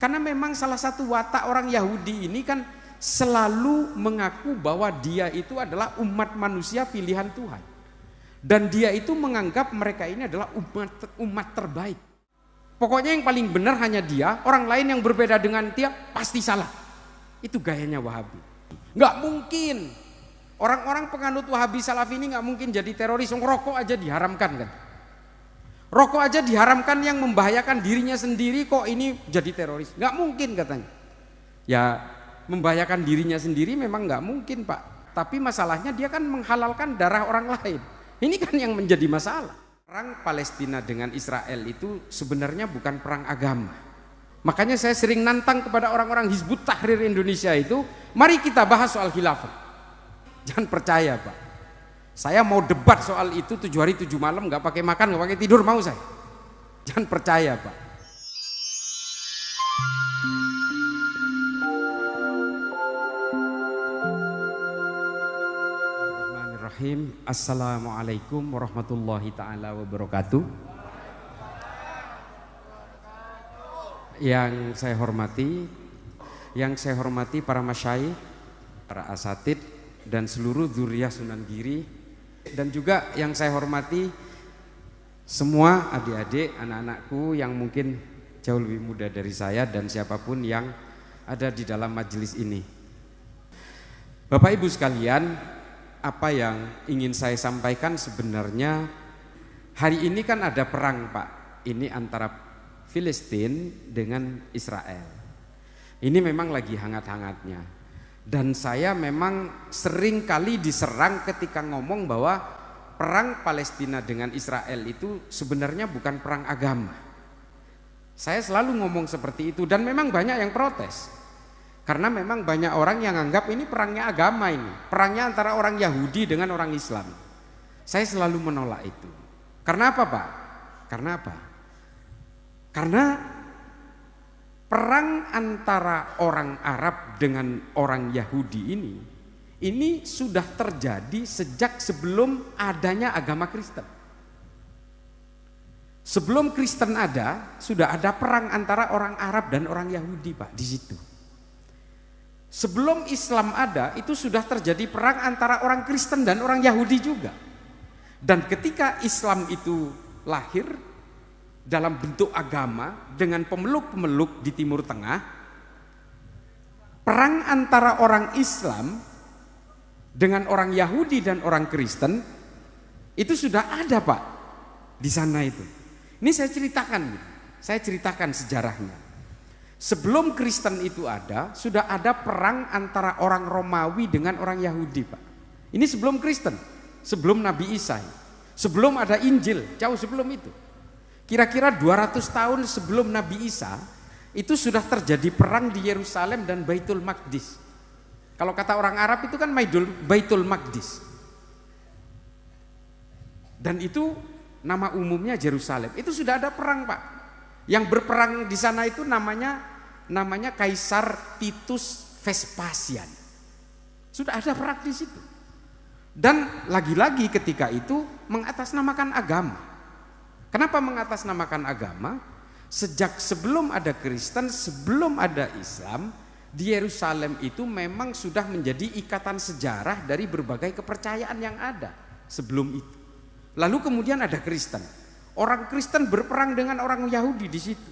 Karena memang salah satu watak orang Yahudi ini kan selalu mengaku bahwa dia itu adalah umat manusia pilihan Tuhan. Dan dia itu menganggap mereka ini adalah umat terbaik. Pokoknya yang paling benar hanya dia, orang lain yang berbeda dengan dia pasti salah. Itu gayanya Wahabi. Nggak mungkin. Orang-orang penganut Wahabi Salafi ini nggak mungkin jadi teroris. Rokok aja diharamkan kan. Rokok aja diharamkan yang membahayakan dirinya sendiri kok ini jadi teroris. Nggak mungkin katanya. Ya membahayakan dirinya sendiri memang nggak mungkin Pak. Tapi masalahnya dia kan menghalalkan darah orang lain. Ini kan yang menjadi masalah. Perang Palestina dengan Israel itu sebenarnya bukan perang agama. Makanya saya sering nantang kepada orang-orang Hizbut Tahrir Indonesia itu, mari kita bahas soal khilafah. Jangan percaya Pak. Saya mau debat soal itu 7 hari 7 malam nggak pakai makan, nggak pakai tidur mau saya. Jangan percaya Pak. Bismillahirrahmanirrahim. Assalamualaikum warahmatullahi taala wabarakatuh. Yang saya hormati para masyayikh, para asatid dan seluruh dzurriyyah Sunan Giri, dan juga yang saya hormati semua adik-adik, anak-anakku yang mungkin jauh lebih muda dari saya dan siapapun yang ada di dalam majelis ini. Bapak Ibu sekalian, apa yang ingin saya sampaikan sebenarnya hari ini kan ada perang Pak. Ini antara Filistin dengan Israel. Ini memang lagi hangat-hangatnya. Dan saya memang sering kali diserang ketika ngomong bahwa perang Palestina dengan Israel itu sebenarnya bukan perang agama. Saya selalu ngomong seperti itu dan memang banyak yang protes. Karena memang banyak orang yang anggap ini perangnya agama ini. Perangnya antara orang Yahudi dengan orang Islam. Saya selalu menolak itu. Karena apa Pak? Karena apa? Karena perang antara orang Arab dengan orang Yahudi ini sudah terjadi sejak sebelum adanya agama Kristen. Sebelum Kristen ada, sudah ada perang antara orang Arab dan orang Yahudi Pak di situ. Sebelum Islam ada, itu sudah terjadi perang antara orang Kristen dan orang Yahudi juga. Dan ketika Islam itu lahir dalam bentuk agama dengan pemeluk-pemeluk di Timur Tengah, perang antara orang Islam dengan orang Yahudi dan orang Kristen itu sudah ada Pak di sana itu. Ini saya ceritakan sejarahnya. Sebelum Kristen itu ada, sudah ada perang antara orang Romawi dengan orang Yahudi Pak. Ini sebelum Kristen, sebelum Nabi Isa, sebelum ada Injil, jauh sebelum itu. Kira-kira 200 tahun sebelum Nabi Isa, itu sudah terjadi perang di Yerusalem dan Baitul Maqdis. Kalau kata orang Arab itu kan Baitul Maqdis. Dan itu nama umumnya Yerusalem. Itu sudah ada perang Pak. Yang berperang di sana itu namanya Kaisar Titus Vespasian. Sudah ada perang di situ. Dan lagi-lagi ketika itu mengatasnamakan agama. Kenapa mengatasnamakan agama? Sejak sebelum ada Kristen, sebelum ada Islam, di Yerusalem itu memang sudah menjadi ikatan sejarah dari berbagai kepercayaan yang ada sebelum itu. Lalu kemudian ada Kristen. Orang Kristen berperang dengan orang Yahudi di situ.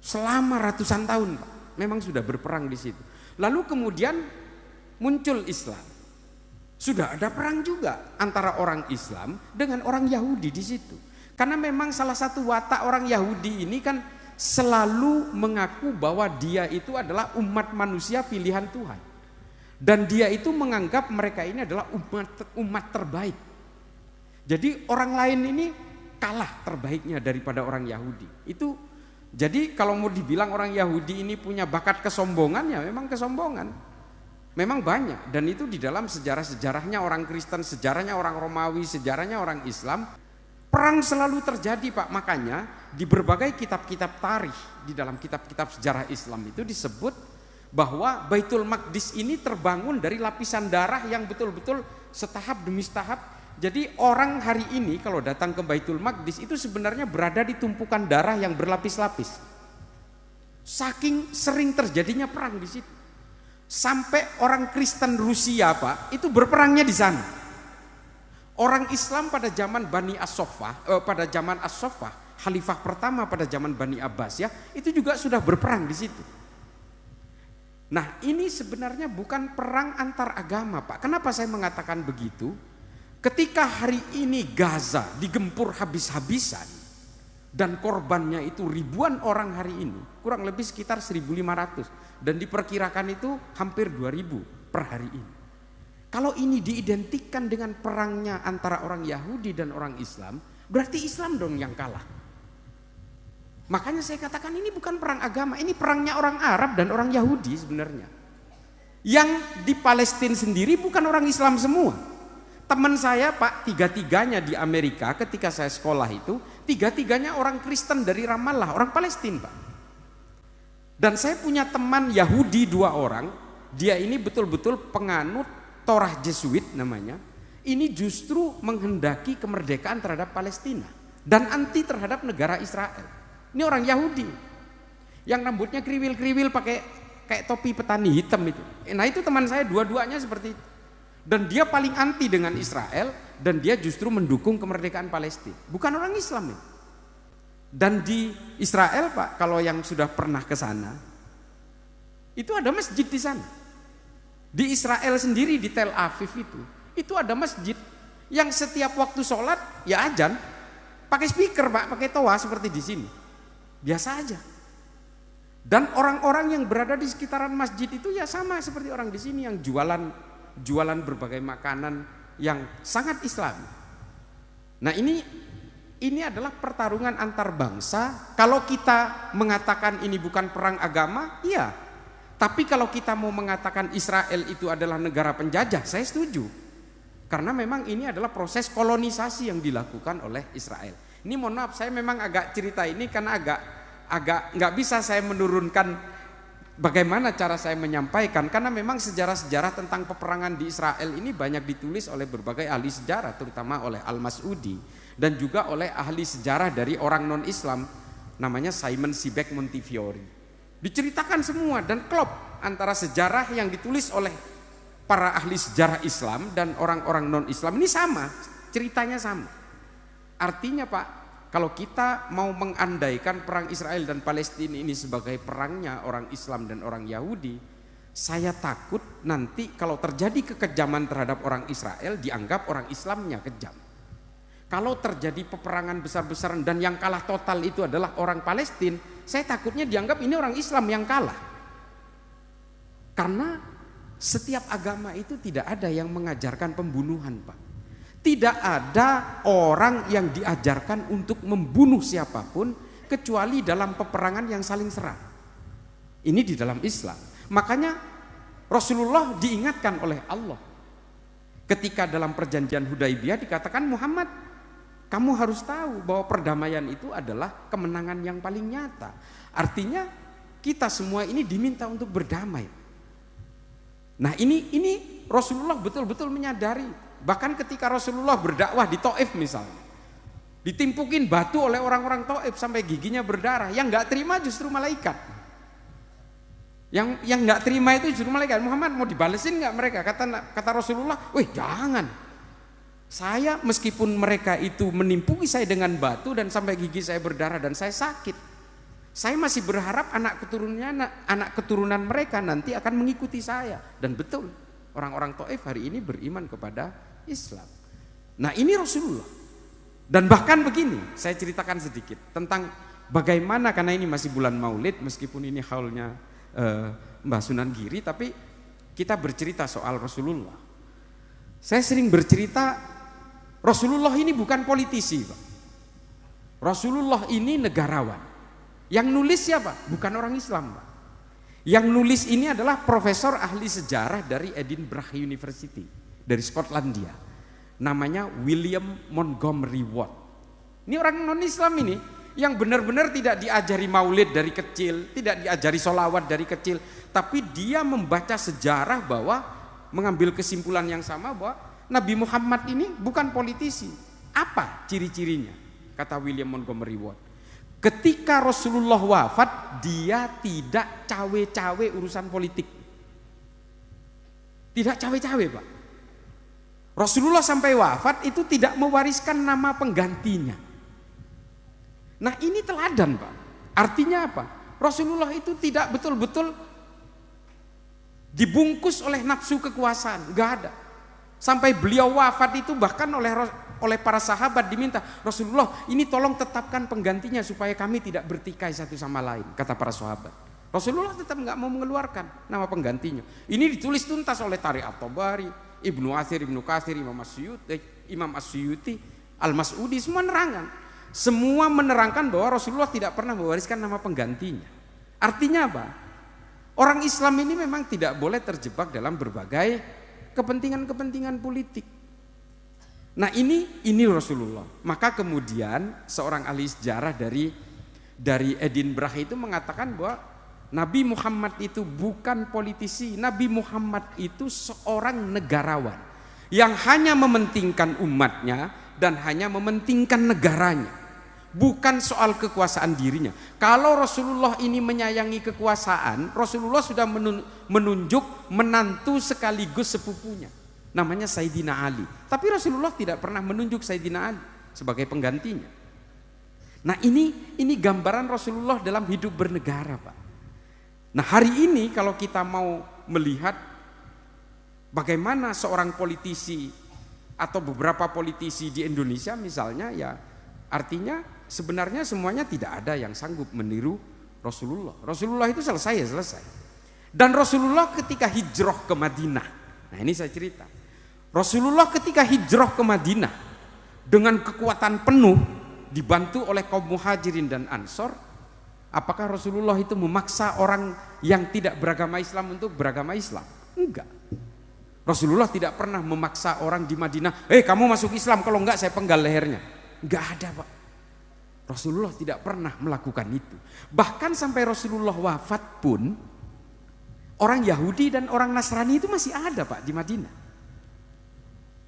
Selama ratusan tahun Pak, memang sudah berperang di situ. Lalu kemudian muncul Islam. Sudah ada perang juga antara orang Islam dengan orang Yahudi di situ. Karena memang salah satu watak orang Yahudi ini kan selalu mengaku bahwa dia itu adalah umat manusia pilihan Tuhan. Dan dia itu menganggap mereka ini adalah umat terbaik. Jadi orang lain ini kalah terbaiknya daripada orang Yahudi. Itu jadi kalau mau dibilang orang Yahudi ini punya bakat kesombongan, ya memang kesombongan. Memang banyak, dan itu di dalam sejarah-sejarahnya orang Kristen, sejarahnya orang Romawi, sejarahnya orang Islam. Perang selalu terjadi Pak, makanya di berbagai kitab-kitab tarikh, di dalam kitab-kitab sejarah Islam itu disebut bahwa Baitul Maqdis ini terbangun dari lapisan darah yang betul-betul setahap demi setahap. Jadi orang hari ini kalau datang ke Baitul Maqdis itu sebenarnya berada di tumpukan darah yang berlapis-lapis. Saking sering terjadinya perang di situ. Sampai orang Kristen Rusia, Pak, itu berperangnya di sana. Orang Islam pada zaman Bani As-Saffah, pada zaman As-Saffah, khalifah pertama pada zaman Bani Abbas ya, itu juga sudah berperang di situ. Nah, ini sebenarnya bukan perang antar agama, Pak. Kenapa saya mengatakan begitu? Ketika hari ini Gaza digempur habis-habisan dan korbannya itu ribuan orang hari ini, kurang lebih sekitar 1.500. Dan diperkirakan itu hampir 2.000 per hari ini. Kalau ini diidentikan dengan perangnya antara orang Yahudi dan orang Islam, berarti Islam dong yang kalah. Makanya saya katakan ini bukan perang agama, ini perangnya orang Arab dan orang Yahudi sebenarnya. Yang di Palestina sendiri bukan orang Islam semua. Teman saya, Pak, tiga-tiganya di Amerika ketika saya sekolah itu, tiga-tiganya orang Kristen dari Ramallah, orang Palestina, Pak. Dan saya punya teman Yahudi 2 orang, dia ini betul-betul penganut Torah Jesuit namanya. Ini justru menghendaki kemerdekaan terhadap Palestina dan anti terhadap negara Israel. Ini orang Yahudi yang rambutnya kriwil-kriwil pakai kayak topi petani hitam itu. Nah itu teman saya dua-duanya seperti itu. Dan dia paling anti dengan Israel dan dia justru mendukung kemerdekaan Palestina. Bukan orang Islam ya. Dan di Israel, Pak, kalau yang sudah pernah ke sana, itu ada masjid di sana. Di Israel sendiri di Tel Aviv itu ada masjid yang setiap waktu sholat ya azan pakai speaker, Pak, pakai toa seperti di sini. Biasa aja. Dan orang-orang yang berada di sekitaran masjid itu ya sama seperti orang di sini yang jualan berbagai makanan yang sangat Islam. Nah, ini adalah pertarungan antar bangsa. Kalau kita mengatakan ini bukan perang agama, iya. Tapi kalau kita mau mengatakan Israel itu adalah negara penjajah, saya setuju. Karena memang ini adalah proses kolonisasi yang dilakukan oleh Israel. Ini mohon maaf, saya memang agak cerita ini karena agak nggak bisa saya menurunkan bagaimana cara saya menyampaikan. Karena memang sejarah-sejarah tentang peperangan di Israel ini banyak ditulis oleh berbagai ahli sejarah, terutama oleh Al-Mas'udi. Dan juga oleh ahli sejarah dari orang non-Islam, namanya Simon Sebag Montefiore. Diceritakan semua dan klop antara sejarah yang ditulis oleh para ahli sejarah Islam dan orang-orang non-Islam ini sama, ceritanya sama. Artinya, Pak, kalau kita mau mengandaikan perang Israel dan Palestina ini sebagai perangnya orang Islam dan orang Yahudi, saya takut nanti kalau terjadi kekejaman terhadap orang Israel dianggap orang Islamnya kejam. Kalau terjadi peperangan besar-besaran dan yang kalah total itu adalah orang Palestina, saya takutnya dianggap ini orang Islam yang kalah. Karena setiap agama itu tidak ada yang mengajarkan pembunuhan, Pak. Tidak ada orang yang diajarkan untuk membunuh siapapun kecuali dalam peperangan yang saling serang. Ini di dalam Islam. Makanya Rasulullah diingatkan oleh Allah. Ketika dalam perjanjian Hudaibiyah dikatakan, Muhammad, kamu harus tahu bahwa perdamaian itu adalah kemenangan yang paling nyata. Artinya kita semua ini diminta untuk berdamai. Nah ini Rasulullah betul-betul menyadari. Bahkan ketika Rasulullah berdakwah di Taif misalnya, ditimpukin batu oleh orang-orang Taif sampai giginya berdarah. Yang nggak terima justru malaikat. Yang nggak terima itu justru malaikat. Muhammad, mau dibalesin nggak mereka? Kata Rasulullah, wih jangan. Saya meskipun mereka itu menimpuki saya dengan batu dan sampai gigi saya berdarah dan saya sakit, saya masih berharap anak keturunan mereka nanti akan mengikuti saya. Dan betul, orang-orang Taif hari ini beriman kepada Islam. Nah ini Rasulullah. Dan bahkan begini, saya ceritakan sedikit tentang bagaimana, karena ini masih bulan Maulid, meskipun ini haulnya Mbah Sunan Giri, tapi kita bercerita soal Rasulullah. Saya sering bercerita, Rasulullah ini bukan politisi, Pak. Rasulullah ini negarawan. Yang nulis siapa? Bukan orang Islam, Pak. Yang nulis ini adalah profesor ahli sejarah dari Edinburgh University, dari Skotlandia. Namanya William Montgomery Watt. Ini orang non-Islam ini, yang benar-benar tidak diajari maulid dari kecil, tidak diajari sholawat dari kecil, tapi dia membaca sejarah bahwa mengambil kesimpulan yang sama bahwa Nabi Muhammad ini bukan politisi. Apa ciri-cirinya? Kata William Montgomery Watt. Ketika Rasulullah wafat, dia tidak cawe-cawe urusan politik. Tidak cawe-cawe, Pak. Rasulullah sampai wafat itu tidak mewariskan nama penggantinya. Nah, ini teladan, Pak. Artinya apa? Rasulullah itu tidak betul-betul dibungkus oleh nafsu kekuasaan, enggak ada. Sampai beliau wafat itu bahkan oleh para sahabat diminta, Rasulullah ini tolong tetapkan penggantinya supaya kami tidak bertikai satu sama lain, kata para sahabat. Rasulullah tetap nggak mau mengeluarkan nama penggantinya. Ini ditulis tuntas oleh Tariq At-Tabari, Ibnu Athir, Ibnu Katsir, Imam As-Suyuti, Al-Mas'udi, semua menerangkan. Semua menerangkan bahwa Rasulullah tidak pernah mewariskan nama penggantinya. Artinya apa? Orang Islam ini memang tidak boleh terjebak dalam berbagai kepentingan-kepentingan politik. Nah, ini Rasulullah. Maka kemudian seorang ahli sejarah dari Edinburgh itu mengatakan bahwa Nabi Muhammad itu bukan politisi. Nabi Muhammad itu seorang negarawan yang hanya mementingkan umatnya dan hanya mementingkan negaranya. Bukan soal kekuasaan dirinya. Kalau Rasulullah ini menyayangi kekuasaan, Rasulullah sudah menunjuk menantu sekaligus sepupunya, namanya Sayyidina Ali. Tapi Rasulullah tidak pernah menunjuk Sayyidina Ali sebagai penggantinya. Nah, ini gambaran Rasulullah dalam hidup bernegara, Pak. Nah, hari ini kalau kita mau melihat bagaimana seorang politisi atau beberapa politisi di Indonesia misalnya, ya artinya sebenarnya semuanya tidak ada yang sanggup meniru Rasulullah. Rasulullah itu selesai. Dan Rasulullah ketika hijrah ke Madinah, nah ini saya cerita. Rasulullah ketika hijrah ke Madinah dengan kekuatan penuh dibantu oleh kaum Muhajirin dan Ansor, apakah Rasulullah itu memaksa orang yang tidak beragama Islam untuk beragama Islam? Enggak. Rasulullah tidak pernah memaksa orang di Madinah, kamu masuk Islam, kalau enggak saya penggal lehernya. Enggak ada, Pak. Rasulullah tidak pernah melakukan itu. Bahkan sampai Rasulullah wafat pun orang Yahudi dan orang Nasrani itu masih ada, Pak, di Madinah.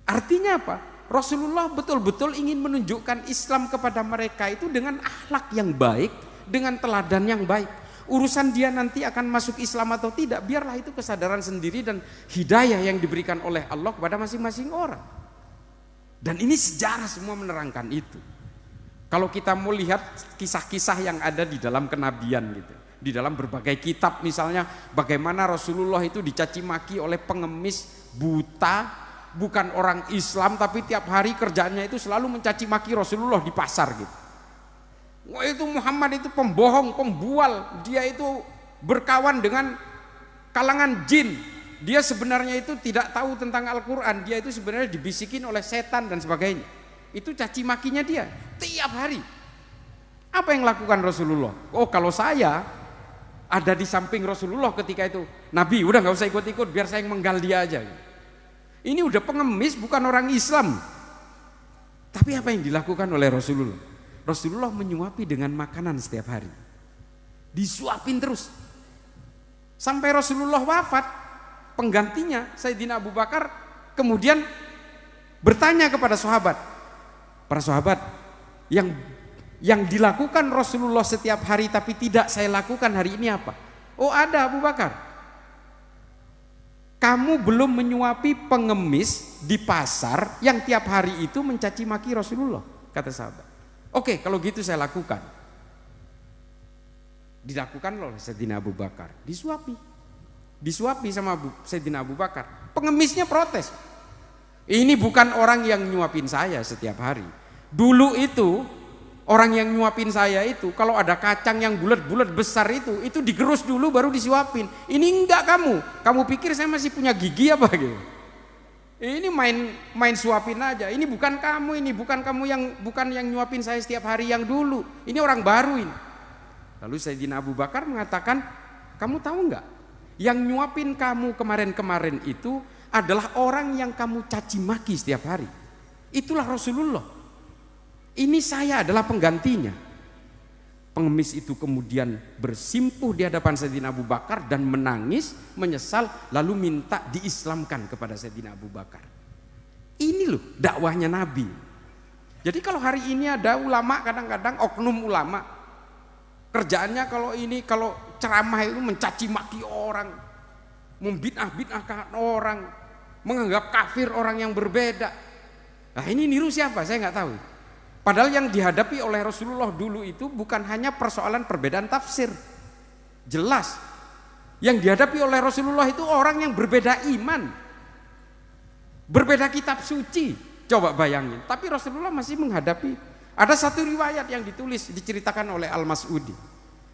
Artinya apa? Rasulullah betul-betul ingin menunjukkan Islam kepada mereka itu dengan akhlak yang baik, dengan teladan yang baik. Urusan dia nanti akan masuk Islam atau tidak, biarlah itu kesadaran sendiri dan hidayah yang diberikan oleh Allah kepada masing-masing orang. Dan ini sejarah semua menerangkan itu. Kalau kita mau lihat kisah-kisah yang ada di dalam kenabian gitu, di dalam berbagai kitab misalnya, bagaimana Rasulullah itu dicaci maki oleh pengemis buta, bukan orang Islam tapi tiap hari kerjaannya itu selalu mencaci maki Rasulullah di pasar gitu. Wah, itu Muhammad itu pembohong, pembual, dia itu berkawan dengan kalangan jin. Dia sebenarnya itu tidak tahu tentang Al-Quran, dia itu sebenarnya dibisikin oleh setan dan sebagainya. Itu caci makinya dia tiap hari. Apa yang lakukan Rasulullah? Oh, kalau saya ada di samping Rasulullah ketika itu, Nabi udah gak usah ikut-ikut, biar saya yang menggal dia aja. Ini udah pengemis, bukan orang Islam. Tapi apa yang dilakukan oleh Rasulullah? Rasulullah menyuapi dengan makanan setiap hari, disuapin terus sampai Rasulullah wafat. Penggantinya Sayyidina Abu Bakar kemudian bertanya kepada sahabat, para sahabat, yang dilakukan Rasulullah setiap hari tapi tidak saya lakukan hari ini apa? Oh, ada, Abu Bakar. Kamu belum menyuapi pengemis di pasar yang tiap hari itu mencaci maki Rasulullah, kata sahabat. Oke, kalau gitu saya lakukan. Dilakukan oleh Sayyidina Abu Bakar, disuapi sama Sayyidina Abu Bakar. Pengemisnya protes. Ini bukan orang yang nyuapin saya setiap hari. Dulu itu orang yang nyuapin saya itu kalau ada kacang yang bulat-bulat besar itu digerus dulu baru disuapin. Ini enggak kamu pikir saya masih punya gigi apa gitu? Ini main suapin aja. Ini bukan kamu yang nyuapin saya setiap hari yang dulu. Ini orang baru ini. Lalu Sayyidina Abu Bakar mengatakan, kamu tahu enggak? Yang nyuapin kamu kemarin-kemarin itu adalah orang yang kamu caci maki setiap hari. Itulah Rasulullah. Ini saya adalah penggantinya. Pengemis itu kemudian bersimpuh di hadapan Sayyidina Abu Bakar dan menangis, menyesal, lalu minta diislamkan kepada Sayyidina Abu Bakar. Ini loh dakwahnya Nabi. Jadi kalau hari ini ada ulama, kadang-kadang oknum ulama Kerjaannya kalau ceramah itu mencaci maki orang, membid'ah-bid'ahkan orang, menganggap kafir orang yang berbeda. Nah ini niru siapa? Saya nggak tahu. Padahal yang dihadapi oleh Rasulullah dulu itu bukan hanya persoalan perbedaan tafsir. Jelas. Yang dihadapi oleh Rasulullah itu orang yang berbeda iman. Berbeda kitab suci. Coba bayangin. Tapi Rasulullah masih menghadapi. Ada satu riwayat yang diceritakan oleh Al-Mas'udi.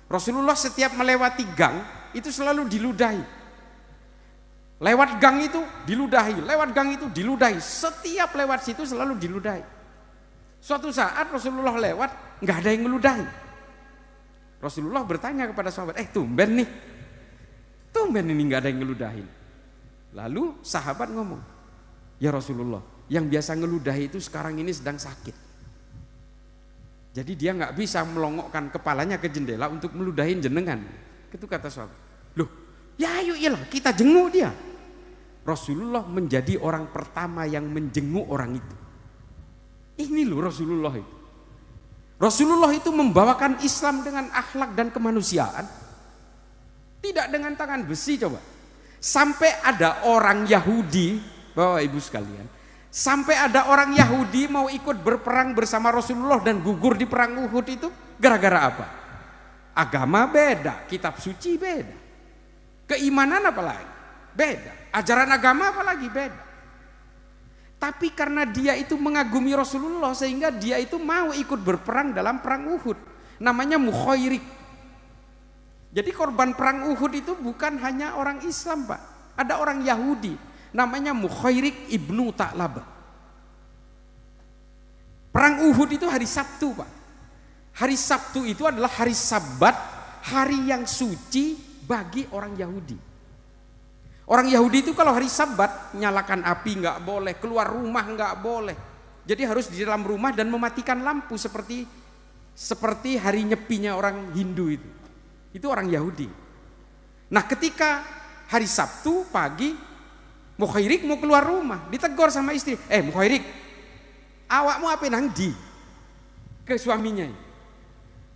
Rasulullah setiap melewati gang itu selalu diludahi. Lewat gang itu diludahi, lewat gang itu diludahi. Setiap lewat situ selalu diludahi. Suatu saat Rasulullah lewat, nggak ada yang meludahi. Rasulullah bertanya kepada sahabat, tumben ini nggak ada yang ngeludahin. Lalu sahabat ngomong, ya Rasulullah, yang biasa ngeludahi itu sekarang ini sedang sakit. Jadi dia nggak bisa melongokkan kepalanya ke jendela untuk meludahin jenengan. Itu kata sahabat. Loh, ya ayo iyalah kita jenguk dia. Rasulullah menjadi orang pertama yang menjenguk orang itu. Ini loh Rasulullah itu. Rasulullah itu membawakan Islam dengan akhlak dan kemanusiaan. Tidak dengan tangan besi coba. Sampai ada orang Yahudi, Bapak Ibu sekalian, sampai ada orang Yahudi mau ikut berperang bersama Rasulullah dan gugur di perang Uhud itu gara-gara apa? Agama beda, kitab suci beda. Keimanan apalagi? Beda. Ajaran agama apalagi beda. Tapi karena dia itu mengagumi Rasulullah sehingga dia itu mau ikut berperang dalam perang Uhud. Namanya Mukhairik. Jadi korban perang Uhud itu bukan hanya orang Islam, Pak. Ada orang Yahudi namanya Mukhairik ibnu Ta'labah. Perang Uhud itu hari Sabtu, Pak. Hari Sabtu itu adalah hari Sabat, hari yang suci bagi orang Yahudi. Orang Yahudi itu kalau hari Sabat nyalakan api nggak boleh, keluar rumah nggak boleh. Jadi harus di dalam rumah dan mematikan lampu seperti hari nyepinya orang Hindu itu. Itu orang Yahudi. Nah, ketika hari Sabtu pagi Mukhairik mau keluar rumah, ditegur sama istri. Mukhairik, awakmu apa nang di? Ke suaminya.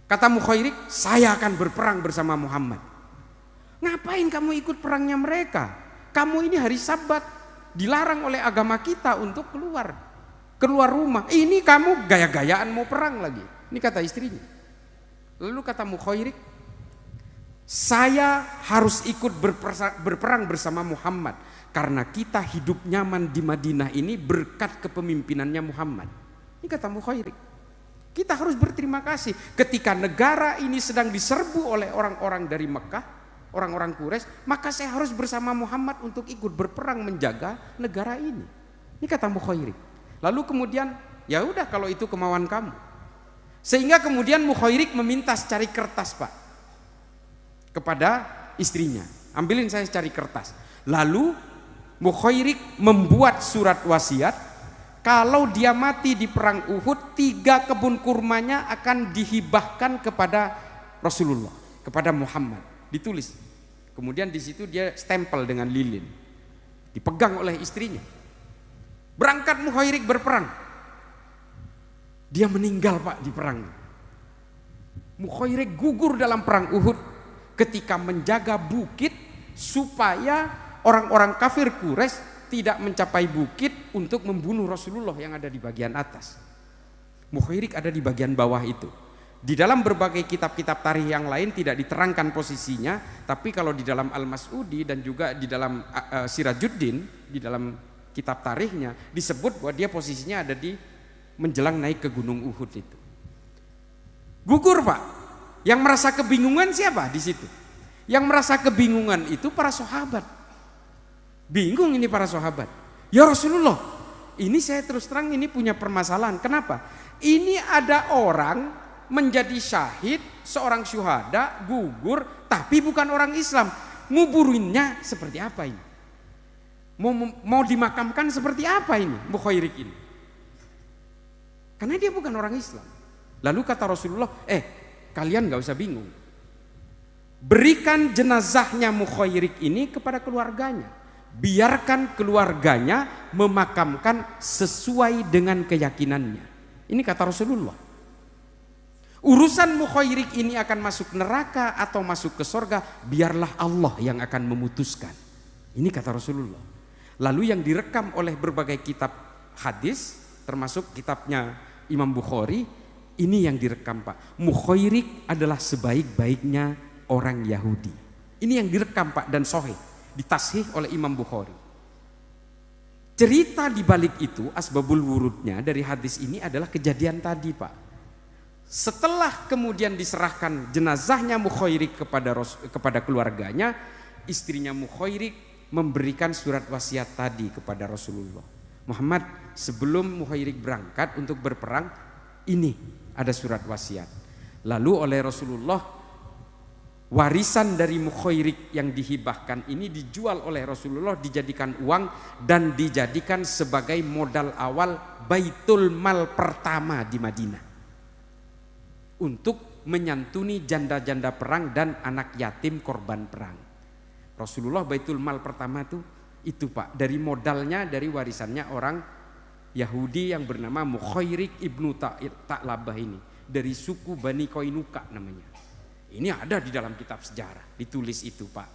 Kata Mukhairik, saya akan berperang bersama Muhammad. Ngapain kamu ikut perangnya mereka? Kamu ini hari Sabat, dilarang oleh agama kita untuk keluar rumah. Ini kamu gaya-gayaan mau perang lagi. Ini kata istrinya. Lalu kata Mukhairik, saya harus ikut berperang bersama Muhammad karena kita hidup nyaman di Madinah ini berkat kepemimpinannya Muhammad. Ini kata Mukhairik. Kita harus berterima kasih ketika negara ini sedang diserbu oleh orang-orang dari Mekah, orang-orang Quraisy, maka saya harus bersama Muhammad untuk ikut berperang menjaga negara ini. Ini kata Mukhairik. Lalu kemudian, ya udah kalau itu kemauan kamu. Sehingga kemudian Mukhairik meminta secari kertas, Pak, kepada istrinya. Ambilin saya secari kertas. Lalu Mukhairik membuat surat wasiat. Kalau dia mati di perang Uhud, 3 kebun kurmanya akan dihibahkan kepada Rasulullah, kepada Muhammad. Ditulis. Kemudian di situ dia stempel dengan lilin. Dipegang oleh istrinya. Berangkat Mukhairik berperang. Dia meninggal, Pak, di perang. Mukhairik gugur dalam perang Uhud ketika menjaga bukit supaya orang-orang kafir Quraisy tidak mencapai bukit untuk membunuh Rasulullah yang ada di bagian atas. Mukhairik ada di bagian bawah itu. Di dalam berbagai kitab-kitab tarikh yang lain tidak diterangkan posisinya, tapi kalau di dalam Al-Mas'udi dan juga di dalam Sirajuddin, di dalam kitab tarikhnya disebut bahwa dia posisinya ada di menjelang naik ke Gunung Uhud itu. Gugur, Pak. Yang merasa kebingungan siapa di situ? Yang merasa kebingungan itu para sahabat. Bingung ini para sahabat. Ya Rasulullah, ini saya terus terang ini punya permasalahan. Kenapa? Ini ada orang menjadi syahid, seorang syuhada, gugur, tapi bukan orang Islam. Nguburinnya seperti apa ini? Mau dimakamkan seperti apa ini Mukhairik ini? Karena dia bukan orang Islam. Lalu kata Rasulullah, kalian gak usah bingung. Berikan jenazahnya Mukhairik ini kepada keluarganya. Biarkan keluarganya memakamkan sesuai dengan keyakinannya. Ini kata Rasulullah. Urusan mukhairik ini akan masuk neraka atau masuk ke sorga, biarlah Allah yang akan memutuskan. Ini kata Rasulullah. Lalu yang direkam oleh berbagai kitab hadis, termasuk kitabnya Imam Bukhari, ini yang direkam Pak. Mukhairik adalah sebaik-baiknya orang Yahudi. Ini yang direkam Pak dan sahih, ditashih oleh Imam Bukhari. Cerita di balik itu, asbabul wurudnya dari hadis ini adalah kejadian tadi Pak. Setelah kemudian diserahkan jenazahnya Mukhairik kepada keluarganya, istrinya Mukhairik memberikan surat wasiat tadi kepada Rasulullah. Muhammad, sebelum Mukhairik berangkat untuk berperang, ini ada surat wasiat. Lalu oleh Rasulullah, warisan dari Mukhairik yang dihibahkan ini dijual oleh Rasulullah, dijadikan uang dan dijadikan sebagai modal awal Baitul Mal pertama di Madinah, untuk menyantuni janda-janda perang dan anak yatim korban perang. Rasulullah Baitul Mal pertama itu Pak, dari modalnya, dari warisannya orang Yahudi yang bernama Mukhairik ibnu Ta'labah ini, dari suku Bani Koinuka namanya. Ini ada di dalam kitab sejarah, ditulis itu Pak.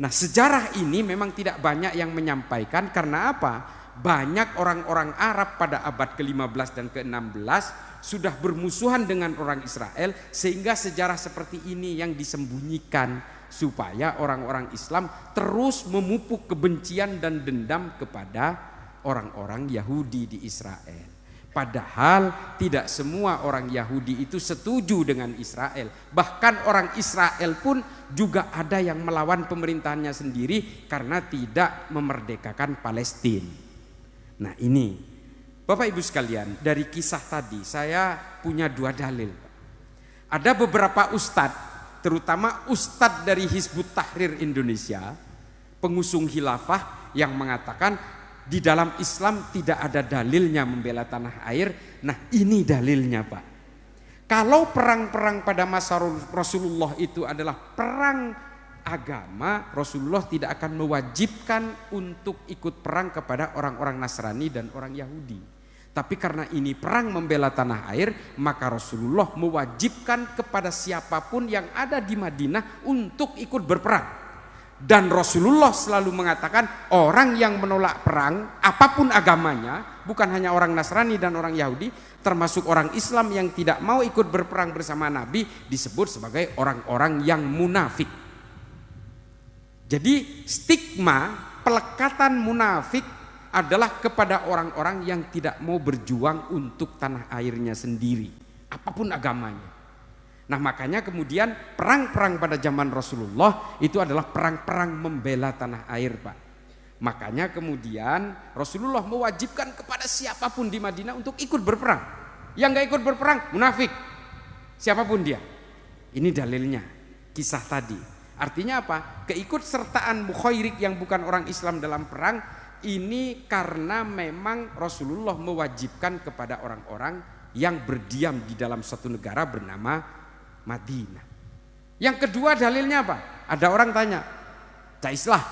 Nah, sejarah ini memang tidak banyak yang menyampaikan, karena apa? Banyak orang-orang Arab pada abad ke-15 dan ke-16 sudah bermusuhan dengan orang Israel, sehingga sejarah seperti ini yang disembunyikan supaya orang-orang Islam terus memupuk kebencian dan dendam kepada orang-orang Yahudi di Israel. Padahal tidak semua orang Yahudi itu setuju dengan Israel. Bahkan orang Israel pun juga ada yang melawan pemerintahannya sendiri karena tidak memerdekakan Palestina. Nah ini Bapak Ibu sekalian, dari kisah tadi saya punya dua dalil. Ada beberapa ustadz, terutama ustadz dari Hizbut Tahrir Indonesia, pengusung khilafah, yang mengatakan di dalam Islam tidak ada dalilnya membela tanah air. Nah ini dalilnya Pak. Kalau perang-perang pada masa Rasulullah itu adalah perang agama, Rasulullah tidak akan mewajibkan untuk ikut perang kepada orang-orang Nasrani dan orang Yahudi. Tapi karena ini perang membela tanah air, maka Rasulullah mewajibkan kepada siapapun yang ada di Madinah untuk ikut berperang. Dan Rasulullah selalu mengatakan orang yang menolak perang apapun agamanya, bukan hanya orang Nasrani dan orang Yahudi, termasuk orang Islam yang tidak mau ikut berperang bersama Nabi, disebut sebagai orang-orang yang munafik. Jadi stigma pelekatan munafik adalah kepada orang-orang yang tidak mau berjuang untuk tanah airnya sendiri, apapun agamanya. Nah makanya kemudian perang-perang pada zaman Rasulullah itu adalah perang-perang membela tanah air Pak. Makanya kemudian Rasulullah mewajibkan kepada siapapun di Madinah untuk ikut berperang. Yang gak ikut berperang munafik, siapapun dia. Ini dalilnya kisah tadi. Artinya apa? Keikutsertaan Mukhairik yang bukan orang Islam dalam perang ini karena memang Rasulullah mewajibkan kepada orang-orang yang berdiam di dalam satu negara bernama Madinah. Yang kedua dalilnya apa? Ada orang tanya, Cak Islah,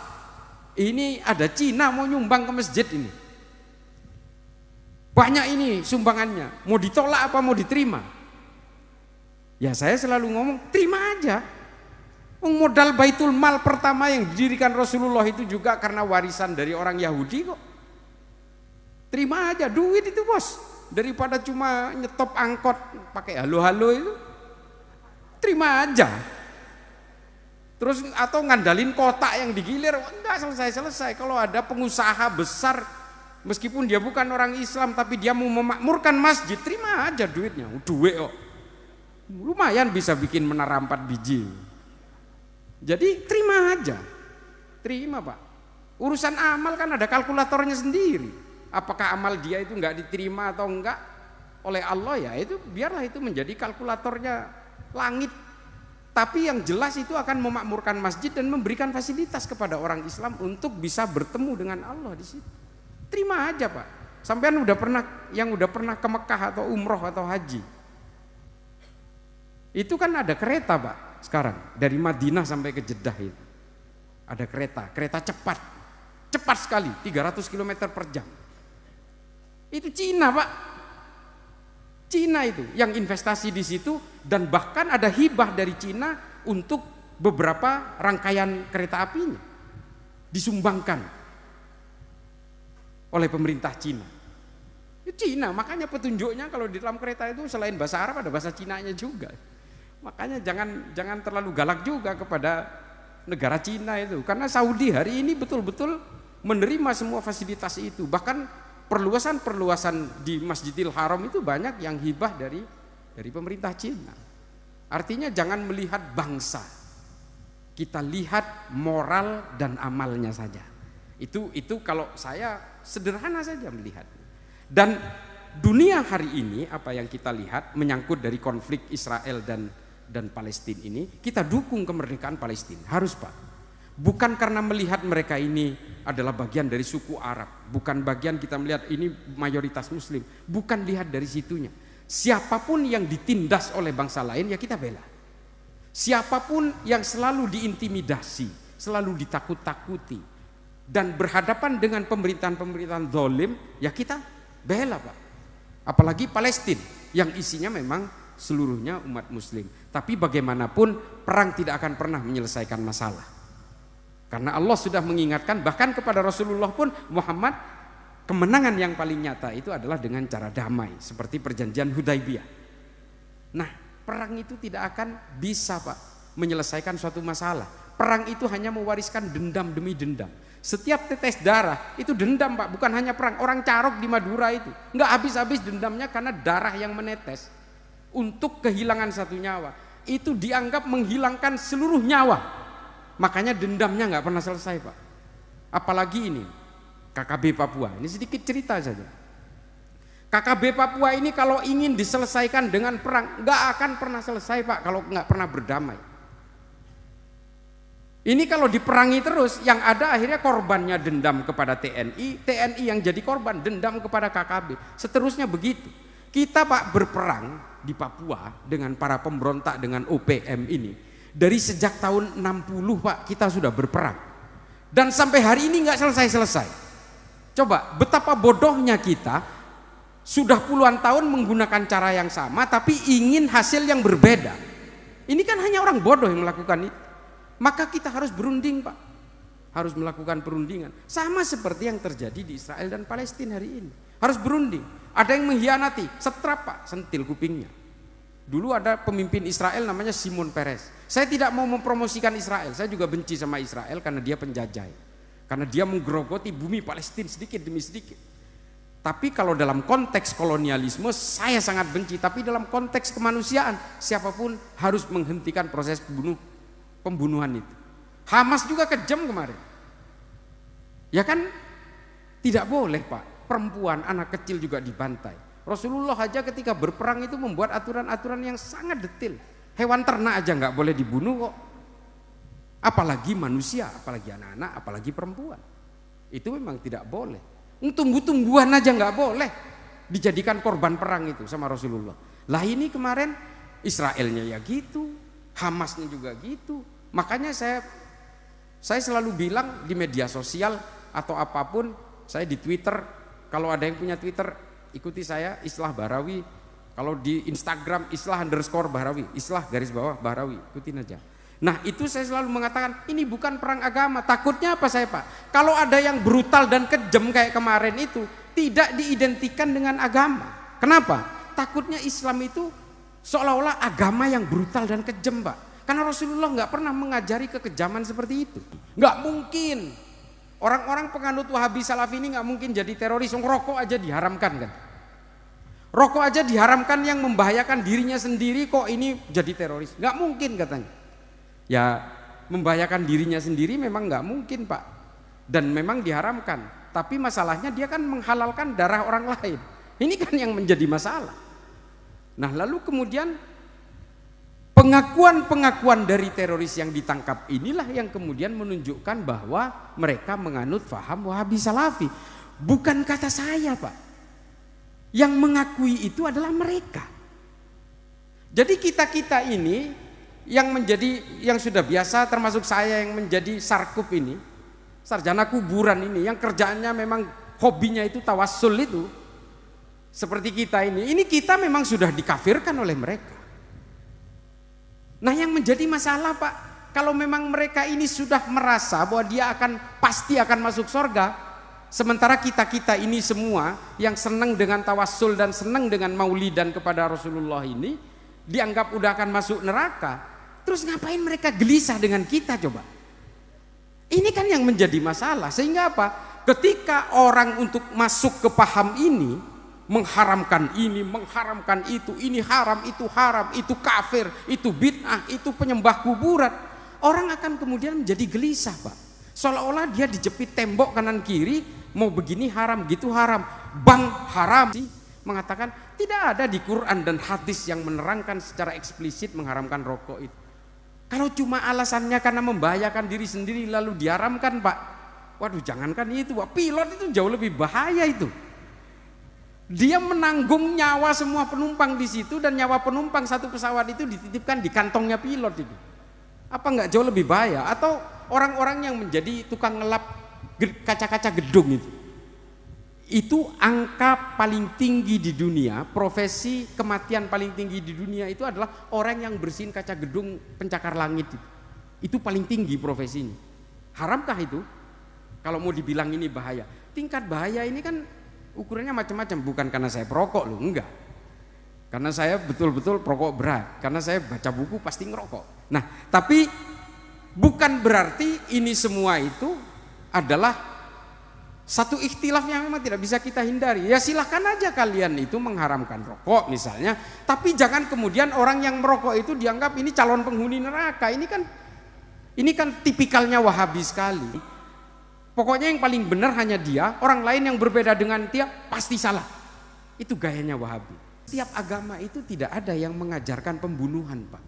ini ada Cina mau nyumbang ke masjid ini. Banyak ini sumbangannya, mau ditolak apa mau diterima? Ya saya selalu ngomong, terima aja. Modal Baitul Mal pertama yang didirikan Rasulullah itu juga karena warisan dari orang Yahudi kok. Terima aja, duit itu bos. Daripada cuma nyetop angkot pakai halo-halo itu, terima aja. Terus atau ngandalin kotak yang digilir, enggak selesai-selesai. Kalau ada pengusaha besar, meskipun dia bukan orang Islam tapi dia mau memakmurkan masjid, terima aja duitnya. Duit kok. Lumayan bisa bikin menara 4 biji. Jadi terima aja, terima Pak. Urusan amal kan ada kalkulatornya sendiri. Apakah amal dia itu nggak diterima atau enggak oleh Allah, ya itu biarlah itu menjadi kalkulatornya langit. Tapi yang jelas itu akan memakmurkan masjid dan memberikan fasilitas kepada orang Islam untuk bisa bertemu dengan Allah di situ. Terima aja Pak. Sampean udah pernah ke Mekah atau umroh atau haji. Itu kan ada kereta Pak. Sekarang dari Madinah sampai ke Jeddah itu ada kereta cepat sekali 300 km per jam. Itu Cina Pak. Cina itu yang investasi di situ, dan bahkan ada hibah dari Cina untuk beberapa rangkaian kereta apinya disumbangkan oleh pemerintah Cina. Cina, makanya petunjuknya kalau di dalam kereta itu selain bahasa Arab ada bahasa Cinanya juga. Makanya jangan terlalu galak juga kepada negara Cina itu, karena Saudi hari ini betul-betul menerima semua fasilitas itu. Bahkan perluasan di Masjidil Haram itu banyak yang hibah dari pemerintah Cina. Artinya jangan melihat bangsa, kita lihat moral dan amalnya saja. Itu kalau saya sederhana saja melihat. Dan dunia hari ini apa yang kita lihat menyangkut dari konflik Israel dan Palestina ini, kita dukung kemerdekaan Palestina, harus Pak. Bukan karena melihat mereka ini adalah bagian dari suku Arab, bukan bagian kita melihat ini mayoritas Muslim, bukan lihat dari situnya. Siapapun yang ditindas oleh bangsa lain ya kita bela. Siapapun yang selalu diintimidasi, selalu ditakut-takuti dan berhadapan dengan pemerintahan-pemerintahan zalim ya kita bela Pak. Apalagi Palestina yang isinya memang seluruhnya umat Muslim. Tapi bagaimanapun perang tidak akan pernah menyelesaikan masalah. Karena Allah sudah mengingatkan bahkan kepada Rasulullah pun, Muhammad, kemenangan yang paling nyata itu adalah dengan cara damai, seperti perjanjian Hudaibiyah. Nah, perang itu tidak akan bisa Pak menyelesaikan suatu masalah. Perang itu hanya mewariskan dendam demi dendam. Setiap tetes darah itu dendam Pak, bukan hanya perang. Orang Carok di Madura itu nggak habis-habis dendamnya karena darah yang menetes untuk kehilangan satu nyawa. Itu dianggap menghilangkan seluruh nyawa. Makanya dendamnya nggak pernah selesai Pak. Apalagi ini KKB Papua. Ini sedikit cerita saja. KKB Papua ini kalau ingin diselesaikan dengan perang nggak akan pernah selesai Pak kalau nggak pernah berdamai. Ini kalau diperangi terus, yang ada akhirnya korbannya dendam kepada TNI, TNI yang jadi korban dendam kepada KKB. Seterusnya begitu. Kita Pak berperang di Papua dengan para pemberontak dengan OPM ini. Dari sejak tahun 60 Pak kita sudah berperang. Dan sampai hari ini nggak selesai-selesai. Coba betapa bodohnya kita sudah puluhan tahun menggunakan cara yang sama tapi ingin hasil yang berbeda. Ini kan hanya orang bodoh yang melakukan itu. Maka kita harus berunding Pak. Harus melakukan perundingan. Sama seperti yang terjadi di Israel dan Palestina hari ini. Harus berunding. Ada yang mengkhianati, setrap Pak, sentil kupingnya. Dulu ada pemimpin Israel namanya Shimon Peres. Saya tidak mau mempromosikan Israel, saya juga benci sama Israel karena dia penjajah. Karena dia menggerogoti bumi Palestina sedikit demi sedikit. Tapi kalau dalam konteks kolonialisme saya sangat benci, tapi dalam konteks kemanusiaan siapapun harus menghentikan proses pembunuhan itu. Hamas juga kejam kemarin. Ya kan tidak boleh Pak, perempuan, anak kecil juga dibantai. Rasulullah aja ketika berperang itu membuat aturan-aturan yang sangat detail. Hewan ternak aja nggak boleh dibunuh kok. Apalagi manusia, apalagi anak-anak, apalagi perempuan. Itu memang tidak boleh. Tumbuh-tumbuhan aja nggak boleh dijadikan korban perang itu sama Rasulullah. Lah ini kemarin Israelnya ya gitu, Hamasnya juga gitu. Makanya saya selalu bilang di media sosial atau apapun, saya di Twitter, kalau ada yang punya Twitter ikuti saya, Islah Bahrawi. Kalau di Instagram Islah_Bahrawi, Islah garis bawah Bahrawi, ikutin aja. Nah itu saya selalu mengatakan ini bukan perang agama. Takutnya apa saya Pak? Kalau ada yang brutal dan kejam kayak kemarin itu tidak diidentikan dengan agama. Kenapa? Takutnya Islam itu seolah-olah agama yang brutal dan kejam Pak. Karena Rasulullah nggak pernah mengajari kekejaman seperti itu. Nggak mungkin. Orang-orang penganut Wahabi Salafi ini nggak mungkin jadi teroris. Rokok aja diharamkan kan? Rokok aja diharamkan yang membahayakan dirinya sendiri kok ini jadi teroris? Nggak mungkin katanya. Ya membahayakan dirinya sendiri memang nggak mungkin Pak. Dan memang diharamkan. Tapi masalahnya dia kan menghalalkan darah orang lain. Ini kan yang menjadi masalah. Nah lalu kemudian pengakuan-pengakuan dari teroris yang ditangkap inilah yang kemudian menunjukkan bahwa mereka menganut faham Wahabi Salafi. Bukan kata saya Pak. Yang mengakui itu adalah mereka. Jadi kita-kita ini yang sudah biasa, termasuk saya yang menjadi sarkup ini, sarjana kuburan ini, yang kerjaannya memang hobinya itu tawassul itu. Seperti kita ini kita memang sudah dikafirkan oleh mereka. Nah yang menjadi masalah Pak, kalau memang mereka ini sudah merasa bahwa dia pasti akan masuk surga, sementara kita ini semua yang senang dengan tawassul dan senang dengan maulidan kepada Rasulullah ini dianggap udah akan masuk neraka, terus ngapain mereka gelisah dengan kita coba? Ini kan yang menjadi masalah. Sehingga apa? Ketika orang untuk masuk ke paham ini, mengharamkan ini, mengharamkan itu, ini haram, itu kafir, itu bid'ah, itu penyembah kuburan, orang akan kemudian menjadi gelisah Pak. Seolah-olah dia dijepit tembok kanan kiri, mau begini haram, gitu haram, bang haram. Mengatakan tidak ada di Quran dan hadis yang menerangkan secara eksplisit mengharamkan rokok itu. Kalau cuma alasannya karena membahayakan diri sendiri lalu diharamkan Pak, waduh jangankan itu Pak, pilot itu jauh lebih bahaya itu. Dia menanggung nyawa semua penumpang di situ dan nyawa penumpang satu pesawat itu dititipkan di kantongnya pilot itu. Apa nggak jauh lebih bahaya? Atau orang-orang yang menjadi tukang ngelap kaca-kaca gedung itu angka paling tinggi di dunia, profesi kematian paling tinggi di dunia itu adalah orang yang bersihin kaca gedung pencakar langit itu paling tinggi profesinya. Haramkah itu? Kalau mau dibilang ini bahaya, tingkat bahaya ini kan ukurannya macam-macam. Bukan karena saya perokok loh, enggak, karena saya betul-betul perokok berat, karena saya baca buku pasti ngerokok. Nah tapi bukan berarti ini semua itu adalah satu ikhtilaf yang memang tidak bisa kita hindari. Ya silahkan aja kalian itu mengharamkan rokok misalnya, tapi jangan kemudian orang yang merokok itu dianggap ini calon penghuni neraka. Ini kan tipikalnya Wahabi sekali. Pokoknya yang paling benar hanya dia, orang lain yang berbeda dengan dia pasti salah. Itu gayanya Wahabi. Setiap agama itu tidak ada yang mengajarkan pembunuhan Pak.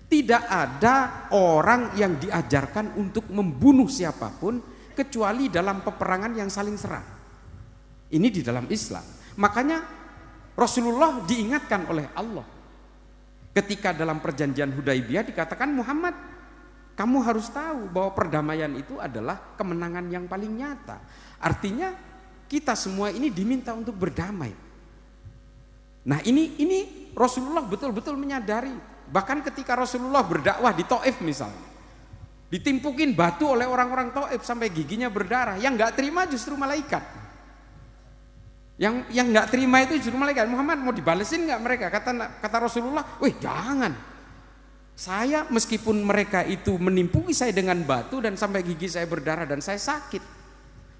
Tidak ada orang yang diajarkan untuk membunuh siapapun kecuali dalam peperangan yang saling serang. Ini di dalam Islam. Makanya Rasulullah diingatkan oleh Allah ketika dalam perjanjian Hudaibiyah dikatakan, Muhammad, kamu harus tahu bahwa perdamaian itu adalah kemenangan yang paling nyata. Artinya kita semua ini diminta untuk berdamai. Nah ini Rasulullah betul-betul menyadari. Bahkan ketika Rasulullah berdakwah di Taif misalnya, ditimpukin batu oleh orang-orang Taif sampai giginya berdarah. Yang nggak terima justru malaikat. Yang nggak terima itu justru malaikat. Muhammad mau dibalesin nggak mereka? Kata Rasulullah, wih jangan. Saya meskipun mereka itu menimpuki saya dengan batu dan sampai gigi saya berdarah dan saya sakit,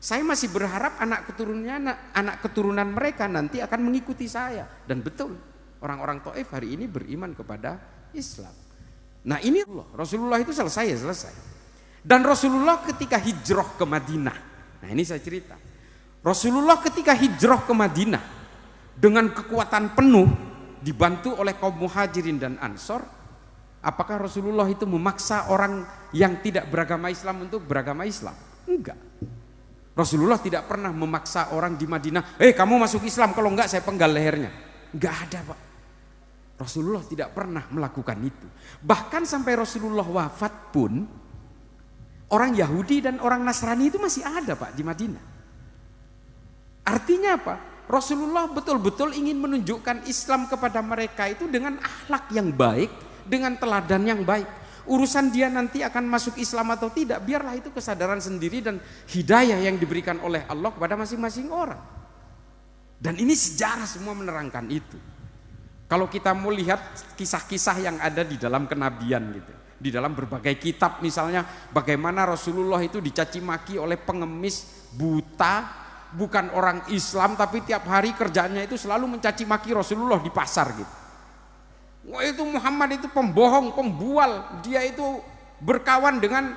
saya masih berharap anak keturunan mereka nanti akan mengikuti saya. Dan betul, orang-orang Taif hari ini beriman kepada Islam. Nah ini Rasulullah itu selesai. Dan Rasulullah ketika hijrah ke Madinah, nah ini saya cerita, Rasulullah ketika hijrah ke Madinah dengan kekuatan penuh dibantu oleh kaum Muhajirin dan Ansor, apakah Rasulullah itu memaksa orang yang tidak beragama Islam untuk beragama Islam? Enggak. Rasulullah tidak pernah memaksa orang di Madinah, kamu masuk Islam, kalau enggak saya penggal lehernya. Enggak ada Pak. Rasulullah tidak pernah melakukan itu. Bahkan sampai Rasulullah wafat pun orang Yahudi dan orang Nasrani itu masih ada Pak di Madinah. Artinya apa? Rasulullah betul-betul ingin menunjukkan Islam kepada mereka itu dengan akhlak yang baik, dengan teladan yang baik. Urusan dia nanti akan masuk Islam atau tidak, biarlah itu kesadaran sendiri dan hidayah yang diberikan oleh Allah kepada masing-masing orang. Dan ini sejarah semua menerangkan itu. Kalau kita mau lihat kisah-kisah yang ada di dalam kenabian gitu, di dalam berbagai kitab misalnya, bagaimana Rasulullah itu dicaci maki oleh pengemis buta, bukan orang Islam tapi tiap hari kerjanya itu selalu mencaci maki Rasulullah di pasar gitu. Wah itu Muhammad itu pembohong, pembual, dia itu berkawan dengan